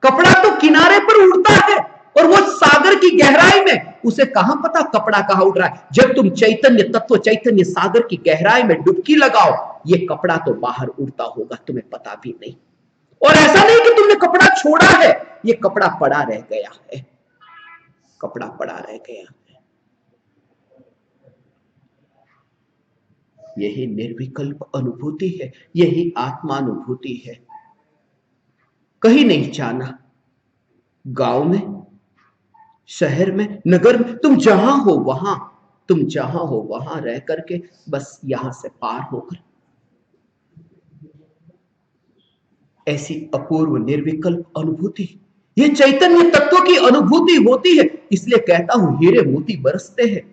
कपड़ा तो किनारे पर उड़ता है, और वो सागर की गहराई में उसे कहां पता कपड़ा कहां उड़ रहा है। जब तुम चैतन्य तत्व, चैतन्य सागर की गहराई में डुबकी लगाओ, ये कपड़ा तो बाहर उड़ता होगा, तुम्हें पता भी नहीं। और ऐसा नहीं कि तुमने कपड़ा छोड़ा है, ये कपड़ा पड़ा रह गया है, कपड़ा पड़ा रह गया है। यही निर्विकल्प अनुभूति है, यही आत्मानुभूति है। कहीं नहीं जाना, गांव में, शहर में, नगर में, तुम जहां हो वहां, तुम जहां हो वहां रह करके बस यहां से पार होकर ऐसी अपूर्व निर्विकल्प अनुभूति, ये चैतन्य तत्व की अनुभूति होती है। इसलिए कहता हूं हीरे मोती बरसते हैं,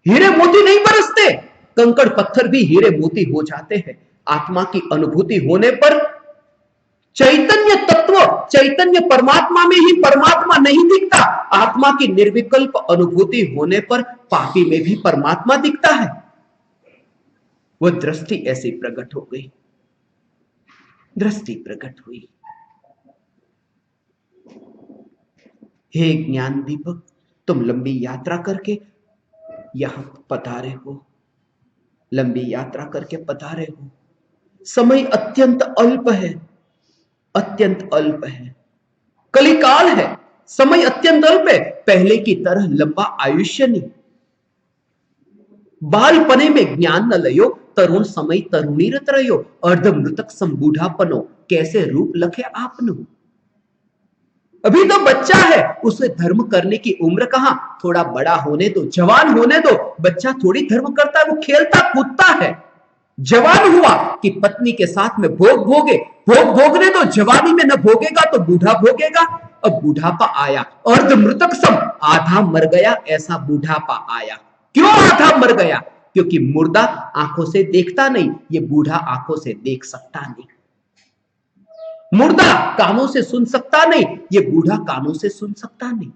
हीरे मोती नहीं बरसते, कंकड़ पत्थर भी हीरे मोती हो जाते हैं। आत्मा की अनुभूति होने पर चैतन्य तत्व, चैतन्य परमात्मा में ही परमात्मा नहीं दिखता। आत्मा की निर्विकल्प अनुभूति होने पर पापी में भी परमात्मा दिखता है। वह दृष्टि ऐसी प्रकट हो गई, दृष्टि प्रकट हुई। हे ज्ञान दीपक, तुम लंबी यात्रा करके यहां पधारे हो, लंबी यात्रा करके पधारे हो। समय अत्यंत अल्प है, अत्यंत अल्प है, कलिकाल है, समय अत्यंत अल्प है। पहले की तरह लंबा आयुष्य नहीं, बालपने में ज्ञान न लयो, तरुण समय तरुणी रत रहो, अर्ध मृतक सम बूढ़ापनो, कैसे रूप लखे आपनो। अभी तो बच्चा है, उसे धर्म करने की उम्र कहां, थोड़ा बड़ा होने दो, जवान होने दो। बच्चा थोड़ी धर्म करता है, वो खेलता कूदता है। जवान हुआ कि पत्नी के साथ में भोग भोगे, भोग भोगने दो, जवानी में न भोगेगा तो बूढ़ा भोगेगा। अब बूढ़ापा आया, अर्ध मृतक सम, आधा मर गया ऐसा बूढ़ापा आया। क्यों आधा मर गया? क्योंकि मुर्दा आंखों से देखता नहीं, ये बूढ़ा आंखों से देख सकता नहीं। मुर्दा कानों से सुन सकता नहीं, ये बूढ़ा कानों से सुन सकता नहीं।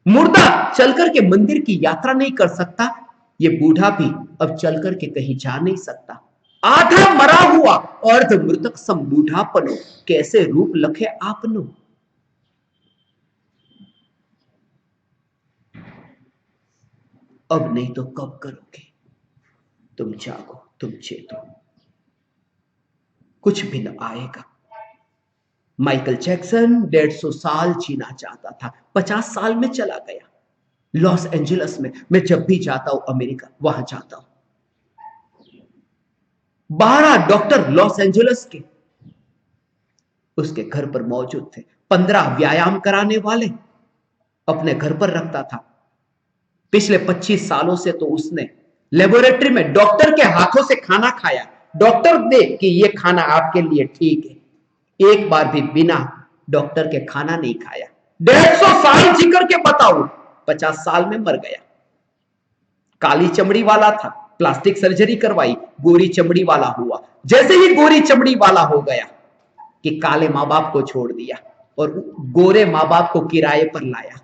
मुर्दा चलकर के मंदिर की यात्रा नहीं कर सकता, ये बूढ़ा भी अब चलकर के कहीं जा नहीं सकता। आधा मरा हुआ अर्ध मृतक सम बूढ़ापनो, कैसे रूप लखे आपनो। अब नहीं तो कब करोगे? तुम जागो, तुम चेतो, कुछ भी न आएगा। माइकल जैक्सन 150 साल जीना चाहता था, 50 साल में चला गया। लॉस एंजलिस में मैं जब भी जाता हूं, अमेरिका, वहां जाता हूं, 12 डॉक्टर लॉस एंजलिस के उसके घर पर मौजूद थे। 15 व्यायाम कराने वाले अपने घर पर रखता था। पिछले 25 सालों से तो उसने लेबोरेटरी में डॉक्टर के हाथों से खाना खाया। डॉक्टर दे कि यह खाना आपके लिए ठीक है, एक बार भी बिना डॉक्टर के खाना नहीं खाया। 150 साल जी करके बताओ, 50 साल में मर गया। काली चमड़ी वाला था, प्लास्टिक सर्जरी करवाई, गोरी चमड़ी वाला हुआ। जैसे ही गोरी चमड़ी वाला हो गया कि काले मां बाप को छोड़ दिया और गोरे मां बाप को किराए पर लाया।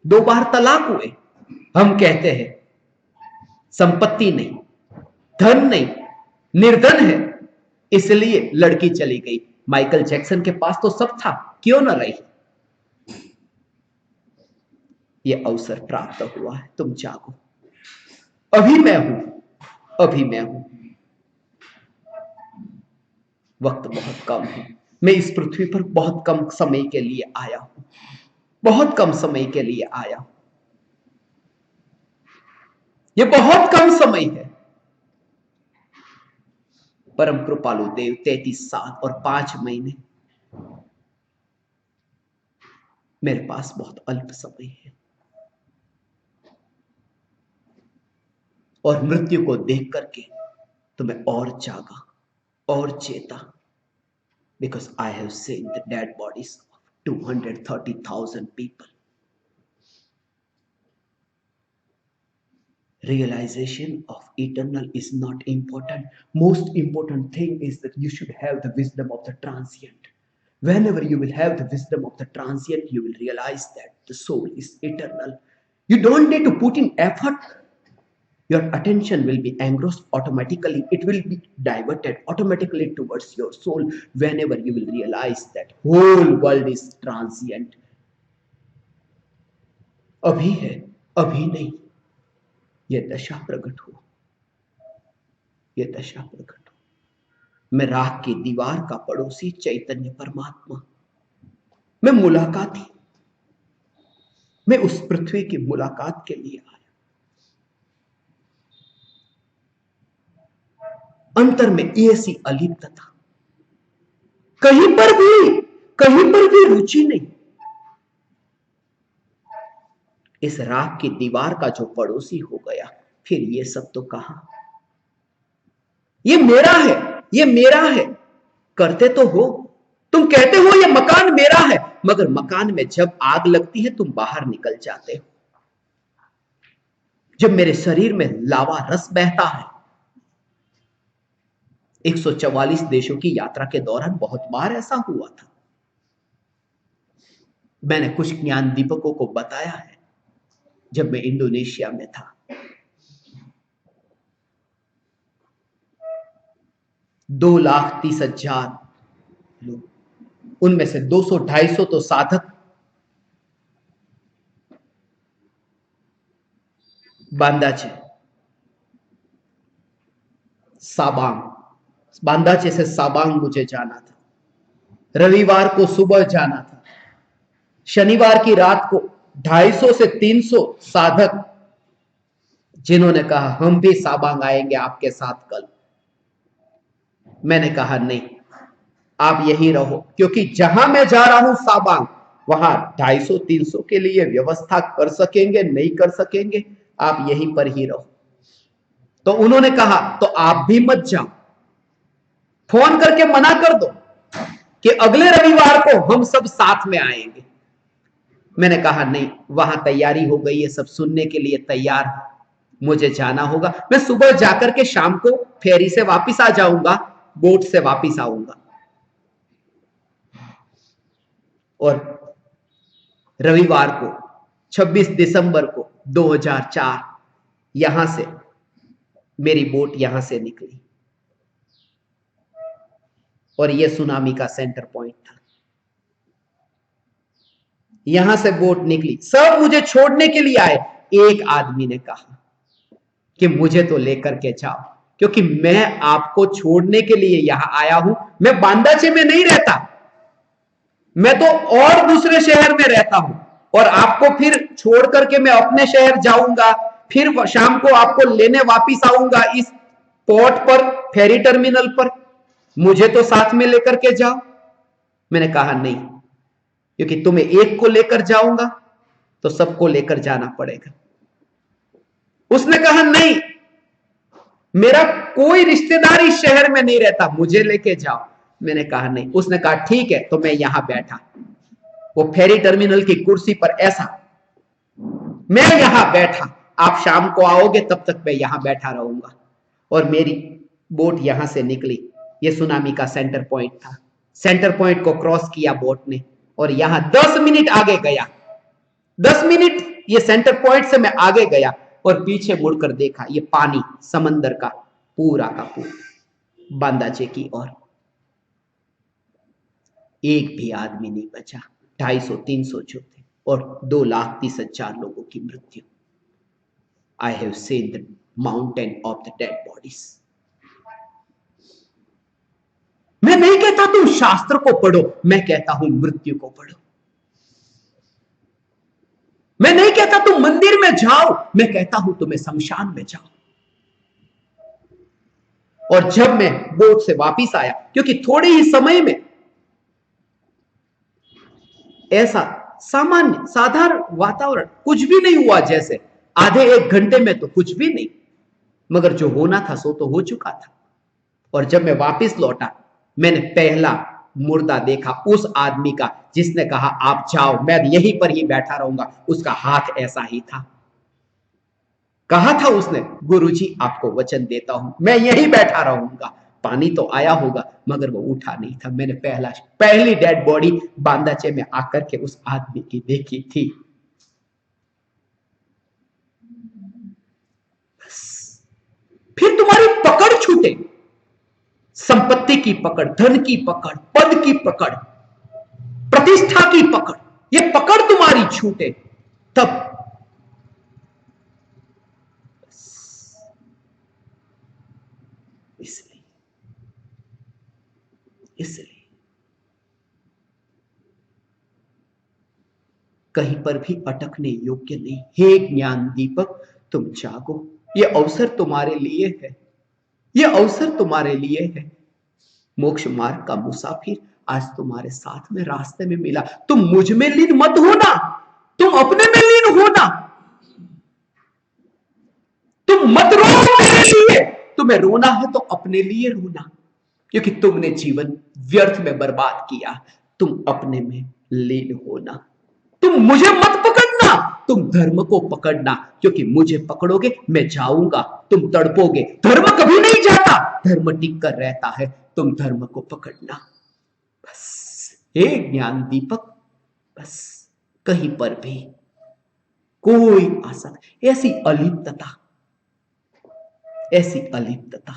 2 बार तलाक हुए। हम कहते हैं संपत्ति नहीं, धन नहीं, निर्धन है, इसलिए लड़की चली गई। माइकल जैक्सन के पास तो सब था, क्यों ना रही? यह अवसर प्राप्त हुआ है, तुम जागो। अभी मैं हूं, अभी मैं हूं। वक्त बहुत कम है, मैं इस पृथ्वी पर बहुत कम समय के लिए आया हूं, बहुत कम समय के लिए आया हूं। यह बहुत कम समय है। परम कृपालु देव 33 साल और 5 महीने, मेरे पास बहुत अल्प समय है। और मृत्यु को देख करके तो मैं और जागा और चेता, because I have seen the dead bodies of 230,000 people. Realization of eternal is not important. Most important thing is that you should have the wisdom of the transient. Whenever you will have the wisdom of the transient, you will realize that the soul is eternal. You don't need to put in effort. Your attention will be engrossed automatically. It will be diverted automatically towards your soul whenever you will realize that whole world is transient. अभी है, अभी नहीं। यह दशा प्रकट हो, यह दशा प्रकट हो। मैं राख की दीवार का पड़ोसी चैतन्य परमात्मा, मैं मुलाकाती, मैं उस पृथ्वी की मुलाकात के लिए आया। अंतर में ऐसी अलिप्तता, कहीं पर भी रुचि नहीं। इस राख की दीवार का जो पड़ोसी हो गया, फिर ये सब तो कहां। ये मेरा है, ये मेरा है करते तो हो। तुम कहते हो ये मकान मेरा है, मगर मकान में जब आग लगती है तुम बाहर निकल जाते हो। जब मेरे शरीर में लावा रस बहता है, 144 देशों की यात्रा के दौरान बहुत बार ऐसा हुआ था। मैंने कुछ ज्ञान दीपकों को बताया है। जब मैं इंडोनेशिया में था, 2,30,000 लोग, उनमें से 200-250 तो साधक बांदाचे, साबांग, बांदाचे से साबांग मुझे जाना था। रविवार को सुबह जाना था। शनिवार की रात को 250 से 300 साधक जिन्होंने कहा हम भी साबांग आएंगे आपके साथ कल। मैंने कहा नहीं, आप यहीं रहो, क्योंकि जहां मैं जा रहा हूं साबांग, वहां 250-300 के लिए व्यवस्था कर सकेंगे नहीं कर सकेंगे, आप यहीं पर ही रहो। तो उन्होंने कहा तो आप भी मत जाओ, फोन करके मना कर दो कि अगले रविवार को हम सब साथ में आएंगे। मैंने कहा नहीं, वहां तैयारी हो गई है, सब सुनने के लिए तैयार है, मुझे जाना होगा। मैं सुबह जाकर के शाम को फेरी से वापस आ जाऊंगा, बोट से वापस आऊंगा। और रविवार को 26 दिसंबर को 2004 यहां से मेरी बोट यहां से निकली और यह सुनामी का सेंटर पॉइंट था। यहां से बोट निकली, सब मुझे छोड़ने के लिए आए। एक आदमी ने कहा कि मुझे तो लेकर के जाओ, क्योंकि मैं आपको छोड़ने के लिए यहां आया हूं। मैं बांदाचे में नहीं रहता, मैं तो और दूसरे शहर में रहता हूं, और आपको फिर छोड़ करके मैं अपने शहर जाऊंगा, फिर शाम को आपको लेने वापिस आऊंगा इस पोर्ट पर, फेरी टर्मिनल पर। मुझे तो साथ में लेकर के जाओ। मैंने कहा नहीं, क्योंकि तुम्हें एक को लेकर जाऊंगा तो सबको लेकर जाना पड़ेगा। उसने कहा नहीं, मेरा कोई रिश्तेदार इस शहर में नहीं रहता, मुझे लेके जाओ। मैंने कहा नहीं। उसने कहा ठीक है। तो मैं यहां बैठा, वो फेरी टर्मिनल की कुर्सी पर ऐसा, मैं यहां बैठा, आप शाम को आओगे तब तक मैं यहां बैठा रहूंगा। और मेरी बोट यहां से निकली, ये सुनामी का सेंटर पॉइंट था। सेंटर पॉइंट को क्रॉस किया बोट ने, और यहां 10 मिनट आगे गया। 10 मिनट ये सेंटर पॉइंट से मैं आगे गया, और पीछे मुड़कर देखा, ये पानी समंदर का पूरा बांदाचे की ओर। एक भी आदमी नहीं बचा। 250-300 जो थे, और 2,30,000 लोगों की मृत्यु। I have seen the mountain of the dead bodies. मैं नहीं कहता तुम शास्त्र को पढ़ो, मैं कहता हूं मृत्यु को पढ़ो। मैं नहीं कहता तुम मंदिर में जाओ, मैं कहता हूं तुम्हें शमशान में जाओ। और जब मैं बोट से वापस आया, क्योंकि थोड़े ही समय में ऐसा सामान्य साधारण वातावरण, कुछ भी नहीं हुआ, जैसे आधे एक घंटे में तो कुछ भी नहीं, मगर जो होना था सो तो हो चुका था। और जब मैं वापस लौटा, मैंने पहला मुर्दा देखा उस आदमी का जिसने कहा आप जाओ, मैं यहीं पर ही बैठा रहूंगा। उसका हाथ ऐसा ही था। कहा था उसने, गुरुजी आपको वचन देता हूं मैं यहीं बैठा रहूंगा। पानी तो आया होगा, मगर वो उठा नहीं था। मैंने पहली डेड बॉडी बांदाचे में आकर के उस आदमी की देखी थी। फिर तुम्हारी पकड़ छूटे, संपत्ति की पकड़, धन की पकड़, पद की पकड़, प्रतिष्ठा की पकड़, ये पकड़ तुम्हारी छूटे, तब इसलिए कहीं पर भी अटकने योग्य नहीं। हे ज्ञान दीपक, तुम जागो, ये अवसर तुम्हारे लिए है, ये अवसर तुम्हारे लिए है। मोक्ष मार्ग का मुसाफिर आज तुम्हारे साथ में रास्ते में मिला। तुम मुझ में लीन मत होना, तुम अपने में लीन होना। तुम मत रो मेरे लिए, तुम्हें रोना है तो अपने लिए रोना, क्योंकि तुमने जीवन व्यर्थ में बर्बाद किया। तुम अपने में लीन होना। तुम मुझे मत पकड़ना, तुम धर्म को पकड़ना, क्योंकि मुझे पकड़ोगे मैं जाऊंगा, तुम तड़पोगे। धर्म कभी नहीं जाता, धर्म टिक कर रहता है। तुम धर्म को पकड़ना बस। हे ज्ञान दीपक, बस कहीं पर भी कोई आशा, ऐसी अलिप्तता, ऐसी अलिप्तता,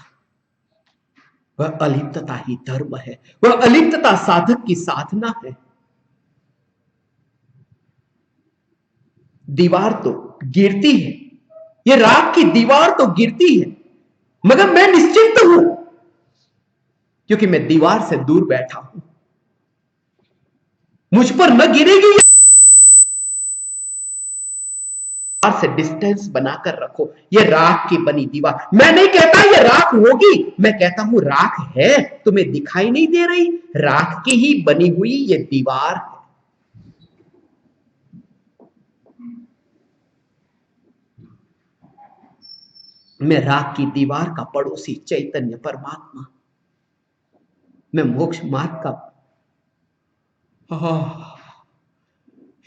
वह अलिप्तता ही धर्म है। वह अलिप्तता साधक की साधना है। दीवार तो गिरती है, ये रात की दीवार तो गिरती है, मगर मैं निश्चिंत हूं, क्योंकि मैं दीवार से दूर बैठा हूं। मुझ पर न गिरेगी से डिस्टेंस बनाकर रखो। ये राख की बनी दीवार, मैं नहीं कहता ये राख होगी, मैं कहता हूं राख है, तुम्हें दिखाई नहीं दे रही, राख की ही बनी हुई ये दीवार है। मैं राख की दीवार का पड़ोसी चैतन्य परमात्मा, मैं मोक्ष मार्ग का।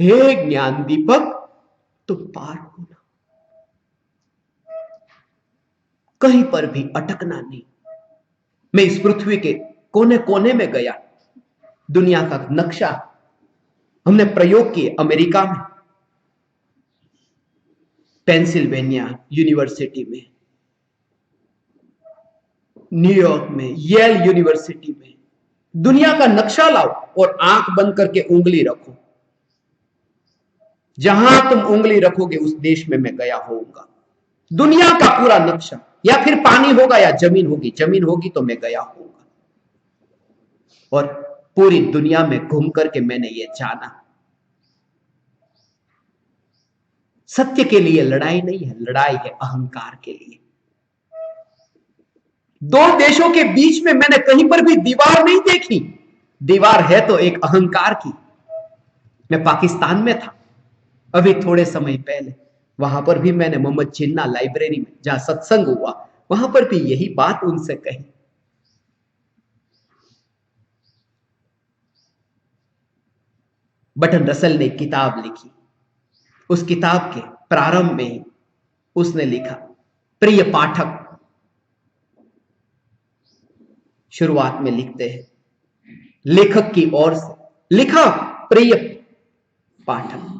हे ज्ञान दीपक, तुम पार होना, कहीं पर भी अटकना नहीं। मैं इस पृथ्वी के कोने कोने में गया, दुनिया का नक्शा हमने प्रयोग किए, अमेरिका में, पेंसिल्वेनिया यूनिवर्सिटी में, न्यूयॉर्क में, येल यूनिवर्सिटी में, दुनिया का नक्शा लाओ और आंख बंद करके उंगली रखो, जहां तुम उंगली रखोगे उस देश में मैं गया होऊंगा। दुनिया का पूरा नक्शा, या फिर पानी होगा या जमीन होगी, जमीन होगी तो मैं गया होऊंगा। और पूरी दुनिया में घूम करके मैंने ये जाना, सत्य के लिए लड़ाई नहीं है, लड़ाई है अहंकार के लिए। दो देशों के बीच में मैंने कहीं पर भी दीवार नहीं देखी, दीवार है तो एक अहंकार की। मैं पाकिस्तान में था अभी थोड़े समय पहले, वहां पर भी मैंने मोहम्मद जिन्ना लाइब्रेरी में जहां सत्संग हुआ, वहां पर भी यही बात उनसे कही। बटन रसल ने किताब लिखी, उस किताब के प्रारंभ में ही उसने लिखा, प्रिय पाठक, शुरुआत में लिखते हैं लेखक की ओर से लिखा, प्रिय पाठक,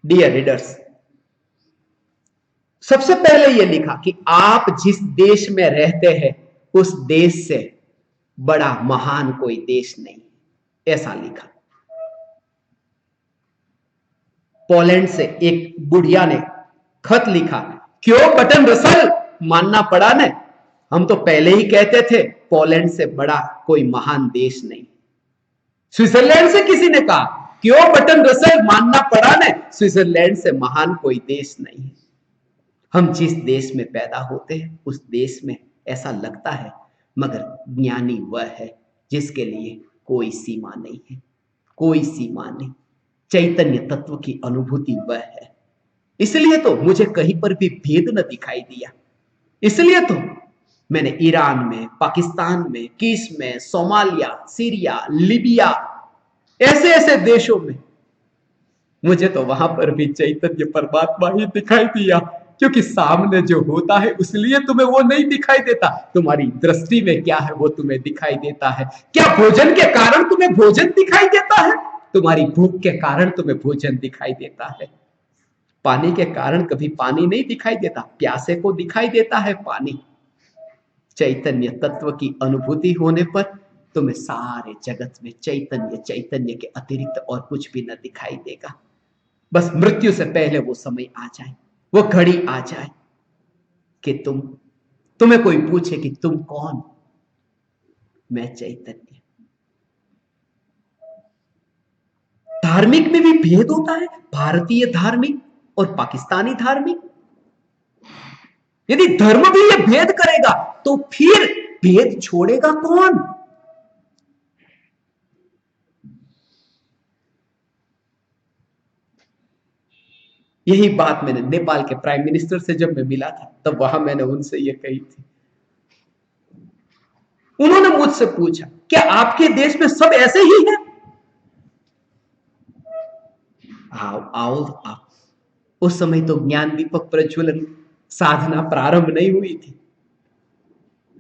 डियर रीडर्स। सबसे पहले यह लिखा कि आप जिस देश में रहते हैं उस देश से बड़ा महान कोई देश नहीं, ऐसा लिखा। पोलैंड से एक बुढ़िया ने खत लिखा, क्यों बटन रसल, मानना पड़ा ने, हम तो पहले ही कहते थे पोलैंड से बड़ा कोई महान देश नहीं। स्विट्जरलैंड से किसी ने कहा, क्यों बटन रसल, मानना पड़ा ने, स्विट्जरलैंड से महान कोई देश नहीं है। हम जिस देश में पैदा होते हैं उस देश में ऐसा लगता है, मगर ज्ञानी वह है जिसके लिए कोई सीमा नहीं है, कोई सीमा नहीं। चैतन्य तत्व की अनुभूति वह है। इसलिए तो मुझे कहीं पर भी भेद न दिखाई दिया, इसलिए तो मैंने ईरान में, पाकिस्तान में, किस में, सोमालिया, सीरिया, लीबिया, ऐसे ऐसे देशों में मुझे तो वहां पर भी चैतन्य परमात्मा ही दिखाई दिया, क्योंकि सामने जो होता है उसलिए तुम्हें वो नहीं दिखाई देता, तुम्हारी दृष्टि में क्या है वो तुम्हें दिखाई देता है। क्या भोजन के कारण तुम्हें भोजन दिखाई देता है? तुम्हारी भूख के कारण तुम्हें भोजन दिखाई देता है। पानी के कारण कभी पानी नहीं दिखाई देता, प्यासे को दिखाई देता है पानी। चैतन्य तत्व की अनुभूति होने पर तुम्हें सारे जगत में चैतन्य चैतन्य के अतिरिक्त और कुछ भी न दिखाई देगा। बस मृत्यु से पहले वो समय आ जाए, वो घड़ी आ जाए कि तुम्हें कोई पूछे कि तुम कौन? मैं चैतन्य। धार्मिक में भी भेद होता है, भारतीय धार्मिक और पाकिस्तानी धार्मिक। यदि धर्म भी ये भेद करेगा तो फिर भेद छोड़ेगा कौन? यही बात मैंने नेपाल के प्राइम मिनिस्टर से जब मैं मिला था तब वहां मैंने उनसे ये कही थी। उन्होंने मुझसे पूछा, क्या आपके देश में सब ऐसे ही हैं? आओ आओ आप। उस समय तो ज्ञान दीपक प्रज्वलन साधना प्रारंभ नहीं हुई थी।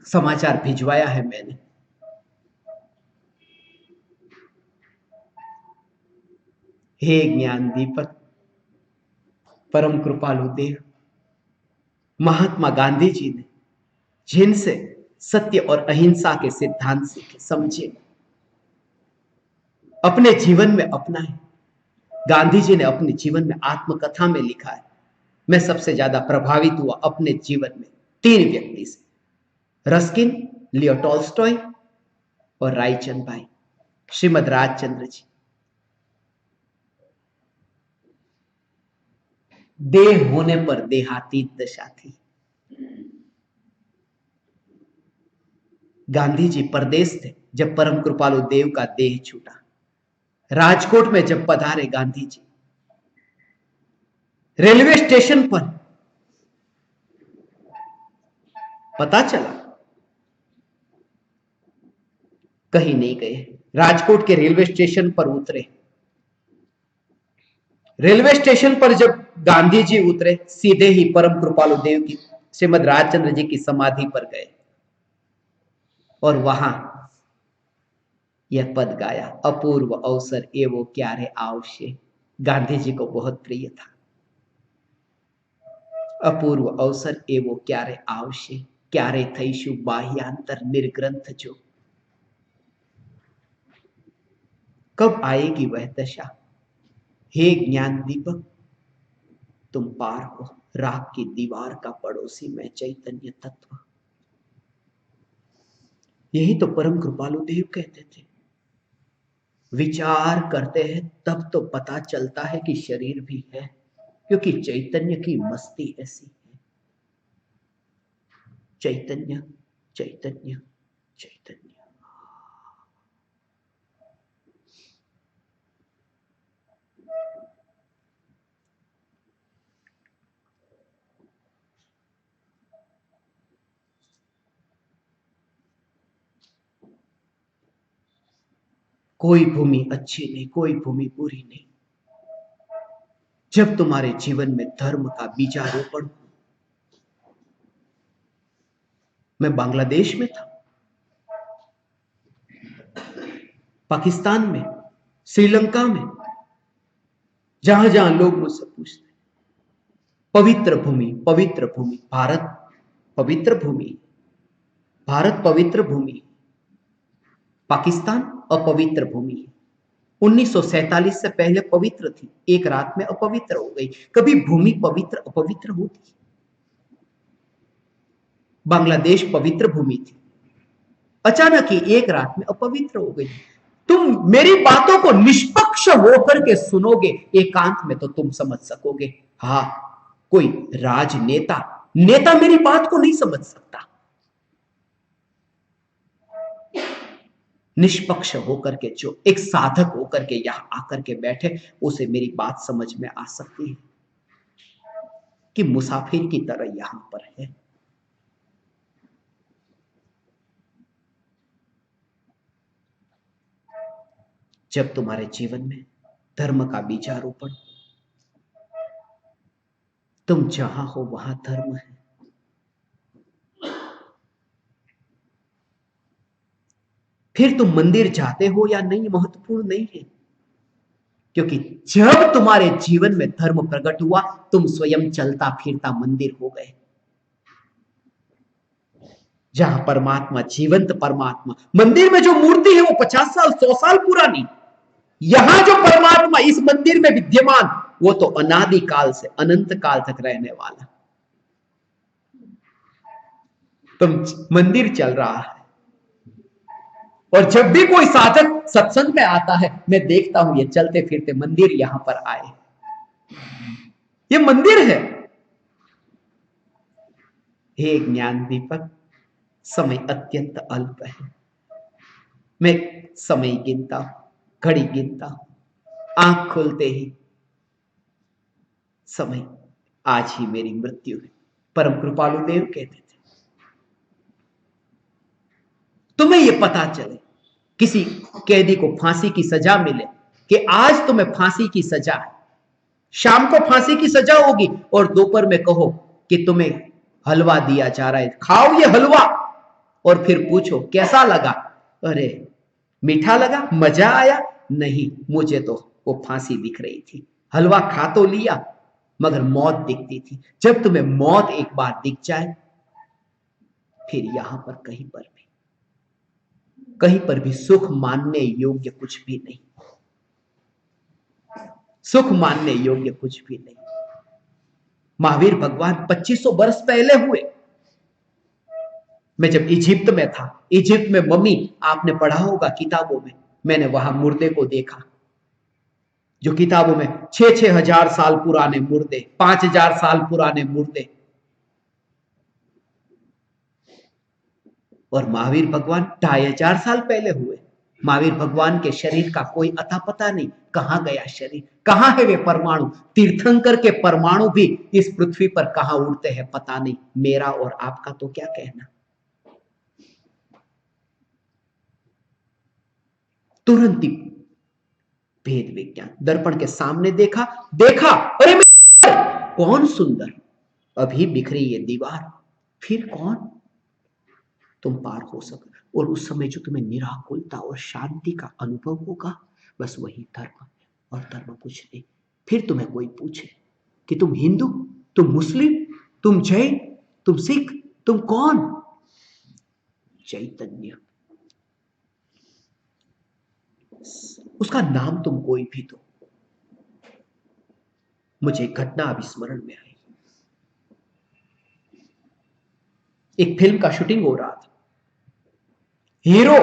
समाचार भिजवाया है मैंने। हे ज्ञान दीपक, परम कृपालु देव, महात्मा गांधी जी ने जिनसे सत्य और अहिंसा के सिद्धांत सीखे, समझे, अपने जीवन में अपनाए। गांधी जी ने अपने जीवन में आत्मकथा में लिखा है, मैं सबसे ज्यादा प्रभावित हुआ अपने जीवन में 3 व्यक्ति से, रस्किन, लियो टॉल्स्टॉय और रायचंद भाई, श्रीमद राजचंद्र जी। देह होने पर देहातीत दशा थी। गांधी जी परदेश थे जब परम कृपालु देव का देह छूटा। राजकोट में जब पधारे गांधी जी, रेलवे स्टेशन पर पता चला कहीं नहीं गए। राजकोट के रेलवे स्टेशन पर उतरे। रेलवे स्टेशन पर जब गांधी जी उतरे, सीधे ही परम कृपालु देव की श्रीमद राजचंद्र जी की समाधि पर गए और वहां यह पद गाया, अपूर्व अवसर एवो क्यारे आवश्य। गांधी जी को बहुत प्रिय था। अपूर्व अवसर एवो क्यारे आवश्य, क्यारे थईशु बाह्यांतर निर्ग्रंथ जो। कब आएगी वह दशा, हे ज्ञान दीपक तुम पार हो, राख की दीवार का पड़ोसी मैं चैतन्य तत्व। यही तो परम कृपालु देव कहते थे। विचार करते हैं तब तो पता चलता है कि शरीर भी है, क्योंकि चैतन्य की मस्ती ऐसी है। चैतन्य चैतन्य चैतन्य। कोई भूमि अच्छी नहीं, कोई भूमि बुरी नहीं। जब तुम्हारे जीवन में धर्म का बीजारोपण, मैं बांग्लादेश में था, पाकिस्तान में, श्रीलंका में, जहां जहां लोग मुझसे पूछते, पवित्र भूमि, पवित्र भूमि, भारत पवित्र भूमि, भारत पवित्र भूमि, पाकिस्तान अपवित्र भूमि है। 1947 से पहले पवित्र थी, एक रात में अपवित्र हो गई। कभी भूमि पवित्र अपवित्र होती? बांग्लादेश पवित्र भूमि थी, अचानक ही एक रात में अपवित्र हो गई। तुम मेरी बातों को निष्पक्ष होकर के सुनोगे एकांत में तो तुम समझ सकोगे। हाँ, कोई राजनेता नेता मेरी बात को नहीं समझ सकता। निष्पक्ष होकर के जो एक साधक होकर के यहां आकर के बैठे, उसे मेरी बात समझ में आ सकती है कि मुसाफिर की तरह यहां पर है। जब तुम्हारे जीवन में धर्म का बीजारोपण, तुम जहां हो वहां धर्म है। फिर तुम मंदिर जाते हो या नहीं महत्वपूर्ण नहीं है, क्योंकि जब तुम्हारे जीवन में धर्म प्रकट हुआ, तुम स्वयं चलता फिरता मंदिर हो गए। जहां परमात्मा, जीवंत परमात्मा, मंदिर में जो मूर्ति है वो 50 साल 100 साल पुरानी, यहां जो परमात्मा इस मंदिर में विद्यमान, वो तो अनादि काल से अनंत काल तक रहने वाला। तुम मंदिर चल रहा है, और जब भी कोई साधक सत्संग में आता है, मैं देखता हूं ये चलते फिरते मंदिर यहां पर आए। ये मंदिर है। हे ज्ञान दीपक, समय अत्यंत अल्प है। मैं समय गिनता हूं, घड़ी गिनता हूं, आंख खोलते ही समय, आज ही मेरी मृत्यु है। परम कृपालु देव कहते थे। तुम्हें यह पता चले, किसी कैदी को फांसी की सजा मिले कि आज तुम्हें फांसी की सजा है, शाम को फांसी की सजा होगी, और दोपहर में कहो कि तुम्हें हलवा दिया जा रहा है, खाओ ये हलवा, और फिर पूछो कैसा लगा, अरे मीठा लगा, मजा आया, नहीं मुझे तो वो फांसी दिख रही थी। हलवा खा तो लिया मगर मौत दिखती थी। जब तुम्हें मौत एक बार दिख जाए, फिर यहां पर कहीं पर भी सुख मानने योग्य कुछ भी नहीं, सुख मानने योग्य कुछ भी नहीं। महावीर भगवान 2500 वर्ष पहले हुए। मैं जब इजिप्त में था, इजिप्त में मम्मी, आपने पढ़ा होगा किताबों में, मैंने वहां मुर्दे को देखा जो किताबों में 6,000 साल पुराने मुर्दे, 5,000 साल पुराने मुर्दे, और महावीर भगवान 2,500 साल पहले हुए। महावीर भगवान के शरीर का कोई अता पता नहीं, कहां गया शरीर, कहां है वे परमाणु। तीर्थंकर के परमाणु भी इस पृथ्वी पर कहां उड़ते हैं पता नहीं। मेरा और आपका तो क्या कहना। तुरंत ही भेद विज्ञान दर्पण के सामने देखा, देखा, अरे कौन सुंदर, अभी बिखरी ये दीवार, फिर कौन तुम पार हो सको। और उस समय जो तुम्हें निराकुलता और शांति का अनुभव होगा, बस वही धर्म है और धर्म कुछ नहीं। फिर तुम्हें कोई पूछे कि तुम हिंदू, तुम मुस्लिम, तुम जैन, तुम सिख, तुम कौन, चैतन्य। उसका नाम तुम कोई भी दो। मुझे एक घटना अभी स्मरण में आई। एक फिल्म का शूटिंग हो रहा था, हीरो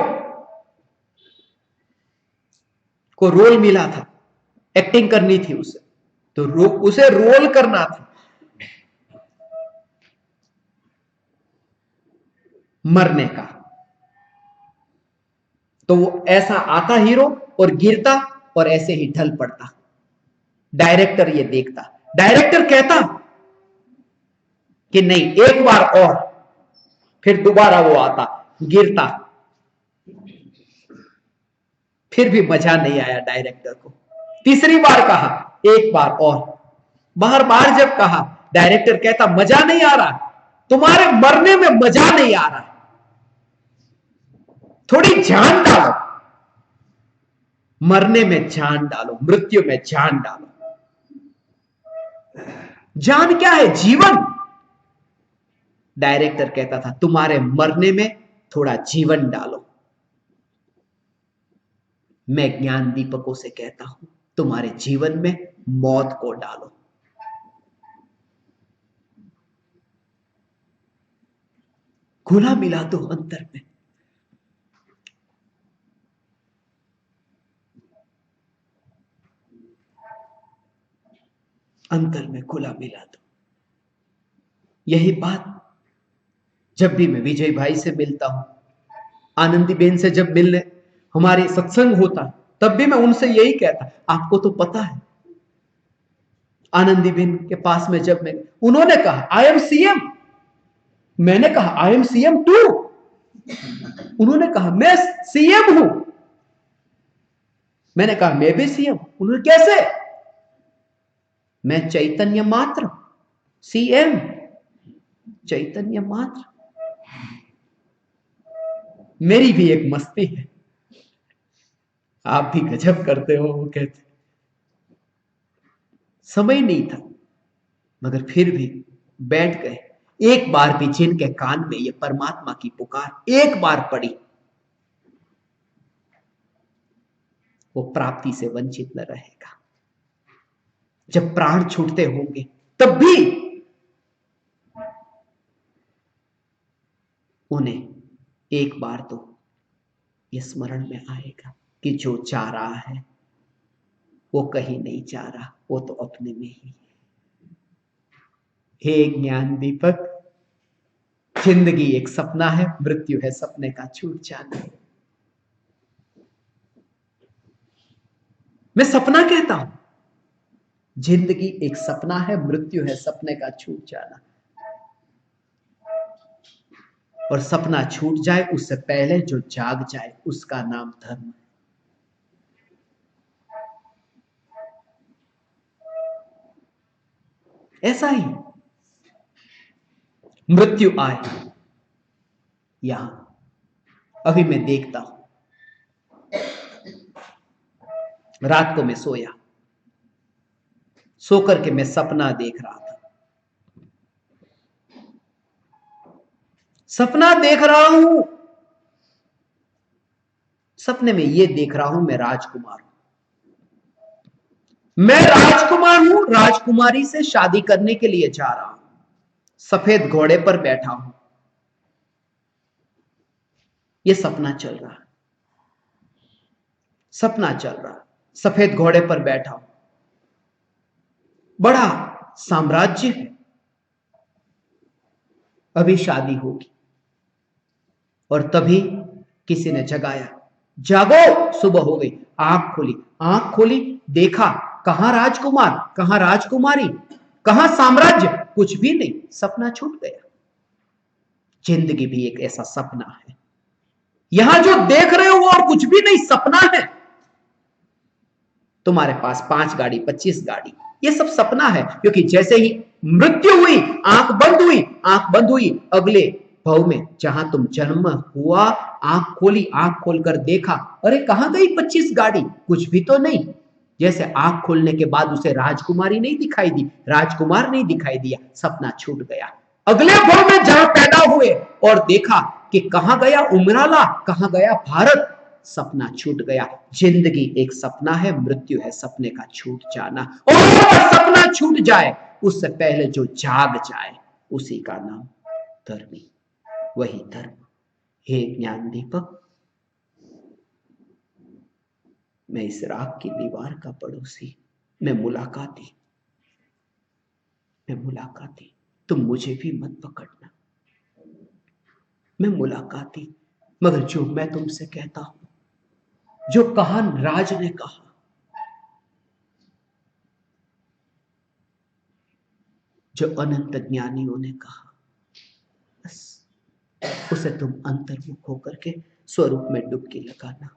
को रोल मिला था, एक्टिंग करनी थी उसे, तो उसे रोल करना था मरने का। तो वो ऐसा आता हीरो और गिरता और ऐसे ही ढल पड़ता। डायरेक्टर ये देखता, डायरेक्टर कहता कि नहीं, एक बार और। फिर दोबारा वो आता, गिरता, फिर भी मजा नहीं आया डायरेक्टर को। तीसरी बार कहा, एक बार और। बार बार जब कहा, डायरेक्टर कहता मजा नहीं आ रहा, तुम्हारे मरने में मजा नहीं आ रहा, थोड़ी जान डालो, मरने में जान डालो, मृत्यु में जान डालो। जान क्या है? जीवन। डायरेक्टर कहता था तुम्हारे मरने में थोड़ा जीवन डालो। मैं ज्ञान दीपकों से कहता हूं, तुम्हारे जीवन में मौत को डालो। खुला मिला दो अंतर में। अंतर में खुला मिला दो। यही बात जब भी मैं विजय भाई से मिलता हूं, आनंदीबेन से जब मिलने हमारे सत्संग होता, तब भी मैं उनसे यही कहता। आपको तो पता है, आनंदीबेन के पास में जब मैं, उन्होंने कहा आई एम सीएम, मैंने कहा आई एम सीएम टू, उन्होंने कहा मैं सीएम हूं, मैंने कहा मैं भी सीएम। उन्होंने कैसे? मैं चैतन्य मात्र, सीएम चैतन्य मात्र। मेरी भी एक मस्ती है, आप भी गजब करते हो, वो कहते। समय नहीं था, मगर फिर भी बैठ गए। एक बार भी जिनके कान में ये परमात्मा की पुकार एक बार पड़ी, वो प्राप्ति से वंचित न रहेगा। जब प्राण छूटते होंगे तब भी उन्हें एक बार तो ये स्मरण में आएगा कि जो जा रहा है वो कहीं नहीं जा रहा, वो तो अपने में ही है। हे ज्ञान दीपक, जिंदगी एक सपना है, मृत्यु है सपने का छूट जाना। मैं सपना कहता हूं, जिंदगी एक सपना है, मृत्यु है सपने का छूट जाना। और सपना छूट जाए उससे पहले जो जाग जाए उसका नाम धर्म है। ऐसा ही मृत्यु आए यहां, अभी मैं देखता हूं, रात को मैं सोया, सो करके मैं सपना देख रहा था। सपना देख रहा हूं, सपने में ये देख रहा हूं मैं राजकुमार हूं, मैं राजकुमार हूं, राजकुमारी से शादी करने के लिए जा रहा हूं, सफेद घोड़े पर बैठा हूं। ये सपना चल रहा, सपना चल रहा, सफेद घोड़े पर बैठा हूं, बड़ा साम्राज्य है। अभी शादी होगी और तभी किसी ने जगाया, जागो, सुबह हो गई। आंख खोली, देखा कहां राजकुमार, कहां राजकुमारी, कहां साम्राज्य, कुछ भी नहीं, सपना छूट गया। जिंदगी भी एक ऐसा सपना है। यहां जो देख रहे हो वो और कुछ भी नहीं, सपना है। तुम्हारे पास 5 गाड़ी, 25 गाड़ी, ये सब सपना है, क्योंकि जैसे ही मृत्यु हुई, आंख बंद हुई, अगले भव में जहां तुम जन्म हुआ, आंख खोलकर देखा, अरे कहां गई 25 गाड़ी, कुछ भी तो नहीं। जैसे आंख खोलने के बाद उसे राजकुमारी नहीं दिखाई दी, राजकुमार नहीं दिखाई दिया, सपना छूट गया। अगले भव में जहां पैदा हुए और देखा कि कहां गया उमराला, कहां गया भारत, सपना छूट गया। जिंदगी एक सपना है, मृत्यु है सपने का छूट जाना। और सपना छूट जाए उससे पहले जो जाग जाए, उसी का नाम धर्मी, वही धर्म। हे ज्ञान दीपक, मैं इस राग की दीवार का पड़ोसी, मैं मुलाकाती, तुम मुझे भी मत पकड़ना, मैं मुलाकाती। मगर जो मैं तुमसे कहता हूं, जो कहा राज ने कहा, जो अनंत ज्ञानियों ने कहा, बस उसे तुम अंतर्मुख होकर के स्वरूप में डुबकी लगाना।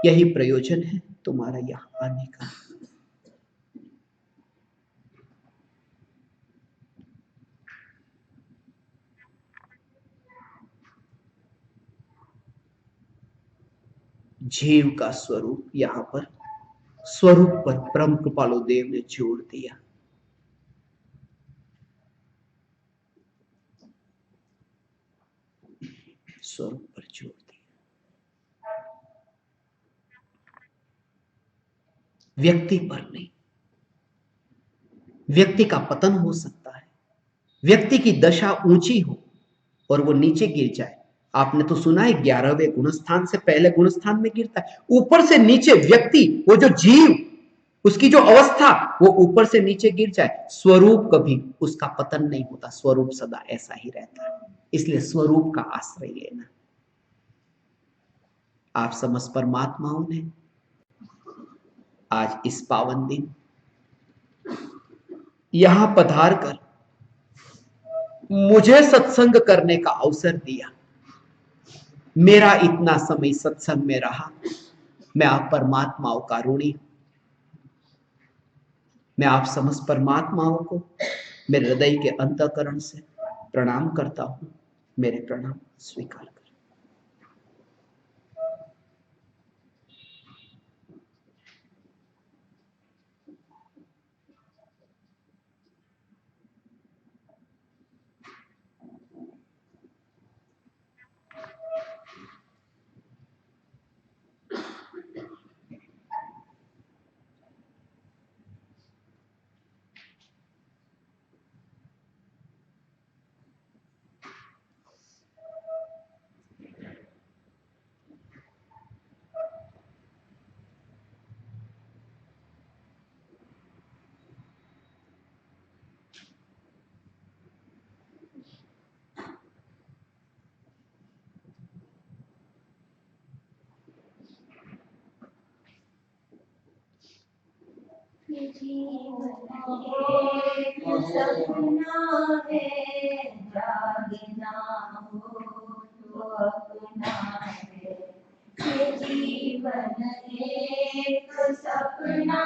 यही प्रयोजन है तुम्हारा यहां आने का। जीव का स्वरूप यहां पर स्वरूप पर परम कृपालु देव ने जोड़ दिया। स्वरूप पर जोड़ दिया। व्यक्ति पर नहीं। व्यक्ति का पतन हो सकता है, व्यक्ति की दशा ऊंची हो और वो नीचे गिर जाए। आपने तो सुना है 11वें गुणस्थान से पहले गुणस्थान में गिरता है। ऊपर से नीचे व्यक्ति, वो जो जीव, उसकी जो अवस्था, वो ऊपर से नीचे गिर जाए, स्वरूप कभी उसका पतन नहीं होता, स्वरूप सदा ऐसा ही रहता है। इसलिए स्वरूप का आश्रय लेना। आप समस्त परमात्माओं ने आज इस पावन दिन यहां पधार कर मुझे सत्संग करने का अवसर दिया। मेरा इतना समय सत्संग में रहा, मैं आप परमात्माओं का ऋणी हूं। मैं आप समस्त परमात्माओं को मेरे हृदय के अंतःकरण से प्रणाम करता हूं। मेरे प्रणाम स्वीकार करें। जीवन एक सपना है, जागना हो तो अपना है। ये जीवन एक सपना